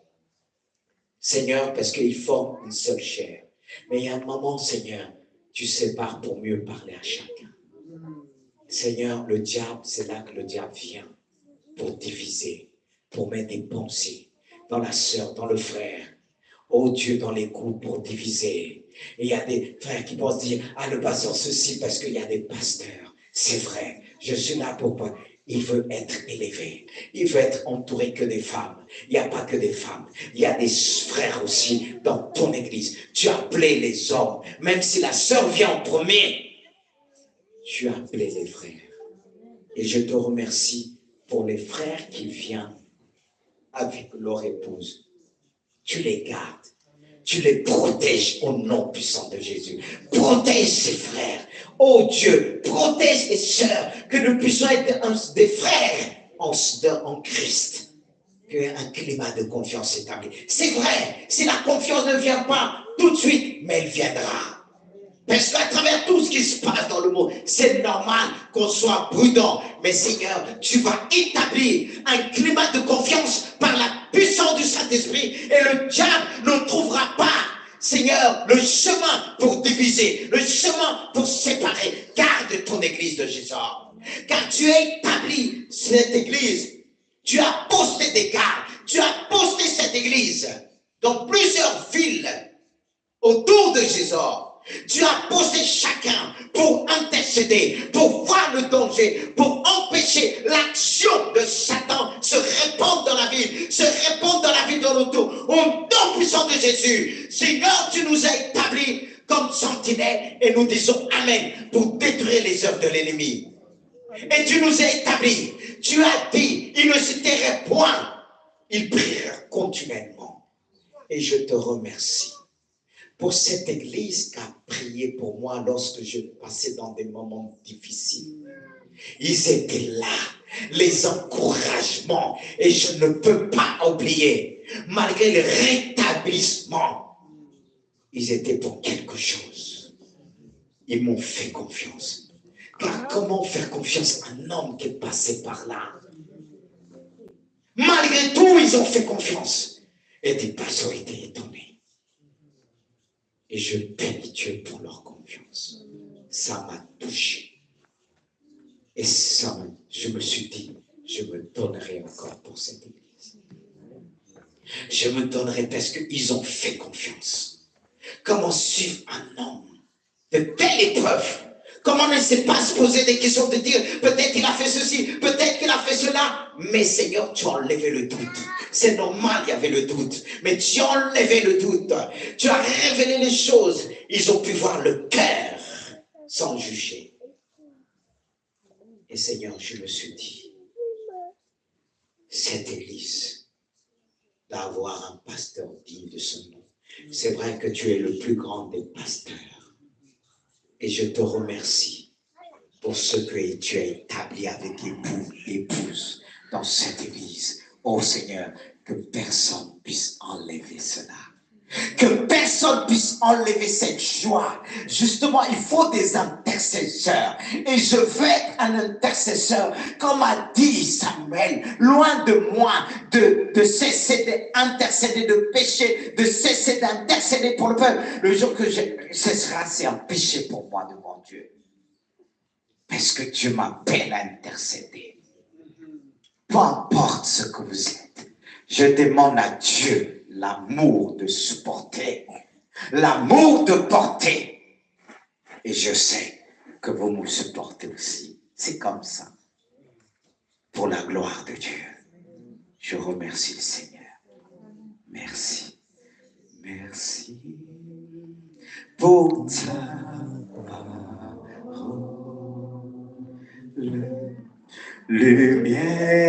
Seigneur, parce qu'ils forment une seule chair. Mais il y a un moment, Seigneur, tu sépares pour mieux parler à chacun. Seigneur, le diable, c'est là que le diable vient pour diviser, pour mettre des pensées dans la sœur, dans le frère. Oh Dieu, dans les coups pour diviser. Et il y a des frères qui pensent dire, ah, le pasteur ceci, parce qu'il y a des pasteurs. C'est vrai, je suis là pour pas. Il veut être élevé. Il veut être entouré que des femmes. Il n'y a pas que des femmes. Il y a des frères aussi dans ton église. Tu as appelé les hommes. Même si la sœur vient en premier, tu as appelé les frères. Et je te remercie pour les frères qui viennent avec leur épouse. Tu les gardes. Tu les protèges au nom puissant de Jésus. Protège ses frères. Oh Dieu, protège les sœurs. Que nous puissions être des frères en Christ. Qu'un climat de confiance s'établit. C'est vrai, si la confiance ne vient pas tout de suite, mais elle viendra. Parce qu'à travers tout ce qui se passe dans le monde, c'est normal qu'on soit prudent. Mais Seigneur, tu vas établir un climat de confiance par la puissance du Saint-Esprit. Et le diable ne trouvera pas, Seigneur, le chemin pour diviser, le chemin pour séparer. Garde ton église de Jésus. Car tu as établi cette église. Tu as posté des gardes. Tu as posté cette église dans plusieurs villes autour de Jésus. Tu as posé chacun pour intercéder, pour voir le danger, pour empêcher l'action de Satan se répandre dans la ville, se répandre dans la ville de l'autour. Au nom puissant de Jésus, Seigneur, tu nous as établis comme sentinelles et nous disons Amen pour détruire les œuvres de l'ennemi. Et tu nous as établis. Tu as dit, il ne se tairait point, il priera continuellement. Et je te remercie pour cette église qui a prié pour moi lorsque je passais dans des moments difficiles. Ils étaient là. les encouragements. Et je ne peux pas oublier, malgré le rétablissement, ils étaient pour quelque chose. Ils m'ont fait confiance. Car comment faire confiance à un homme qui est passé par là? Malgré tout, ils ont fait confiance. Et des personnes étaient étonnées. Et je bénis Dieu pour leur confiance. Ça m'a touché. Et ça, je me suis dit, je me donnerai encore pour cette église. Je me donnerai parce qu'ils ont fait confiance. Comment suivre un homme de telle épreuve? Comment ne sait pas se poser des questions de dire, peut-être qu'il a fait ceci, peut-être qu'il a fait cela. Mais Seigneur, tu as enlevé le doute. C'est normal, il y avait le doute. Mais tu as enlevé le doute. Tu as révélé les choses. Ils ont pu voir le cœur sans juger. Et Seigneur, je me suis dit, cette église doit avoir un pasteur digne de son nom. C'est vrai que tu es le plus grand des pasteurs. Et je te remercie pour ce que tu as établi avec épouse dans cette église. Oh Seigneur, que personne puisse enlever cela. Que personne puisse enlever cette joie. Justement, il faut des intercesseurs. Et je veux être un intercesseur, comme a dit Samuel, loin de moi de cesser d'intercéder, de pécher, de cesser d'intercéder pour le peuple. Le jour que je cessera, c'est un péché pour moi devant Dieu. Parce que Dieu m'appelle à intercéder. Peu importe ce que vous êtes, je demande à Dieu l'amour de supporter, l'amour de porter. Et je sais que vous me supportez aussi. C'est comme ça. Pour la gloire de Dieu. Je remercie le Seigneur. Merci. Merci pour ta parole. Lumière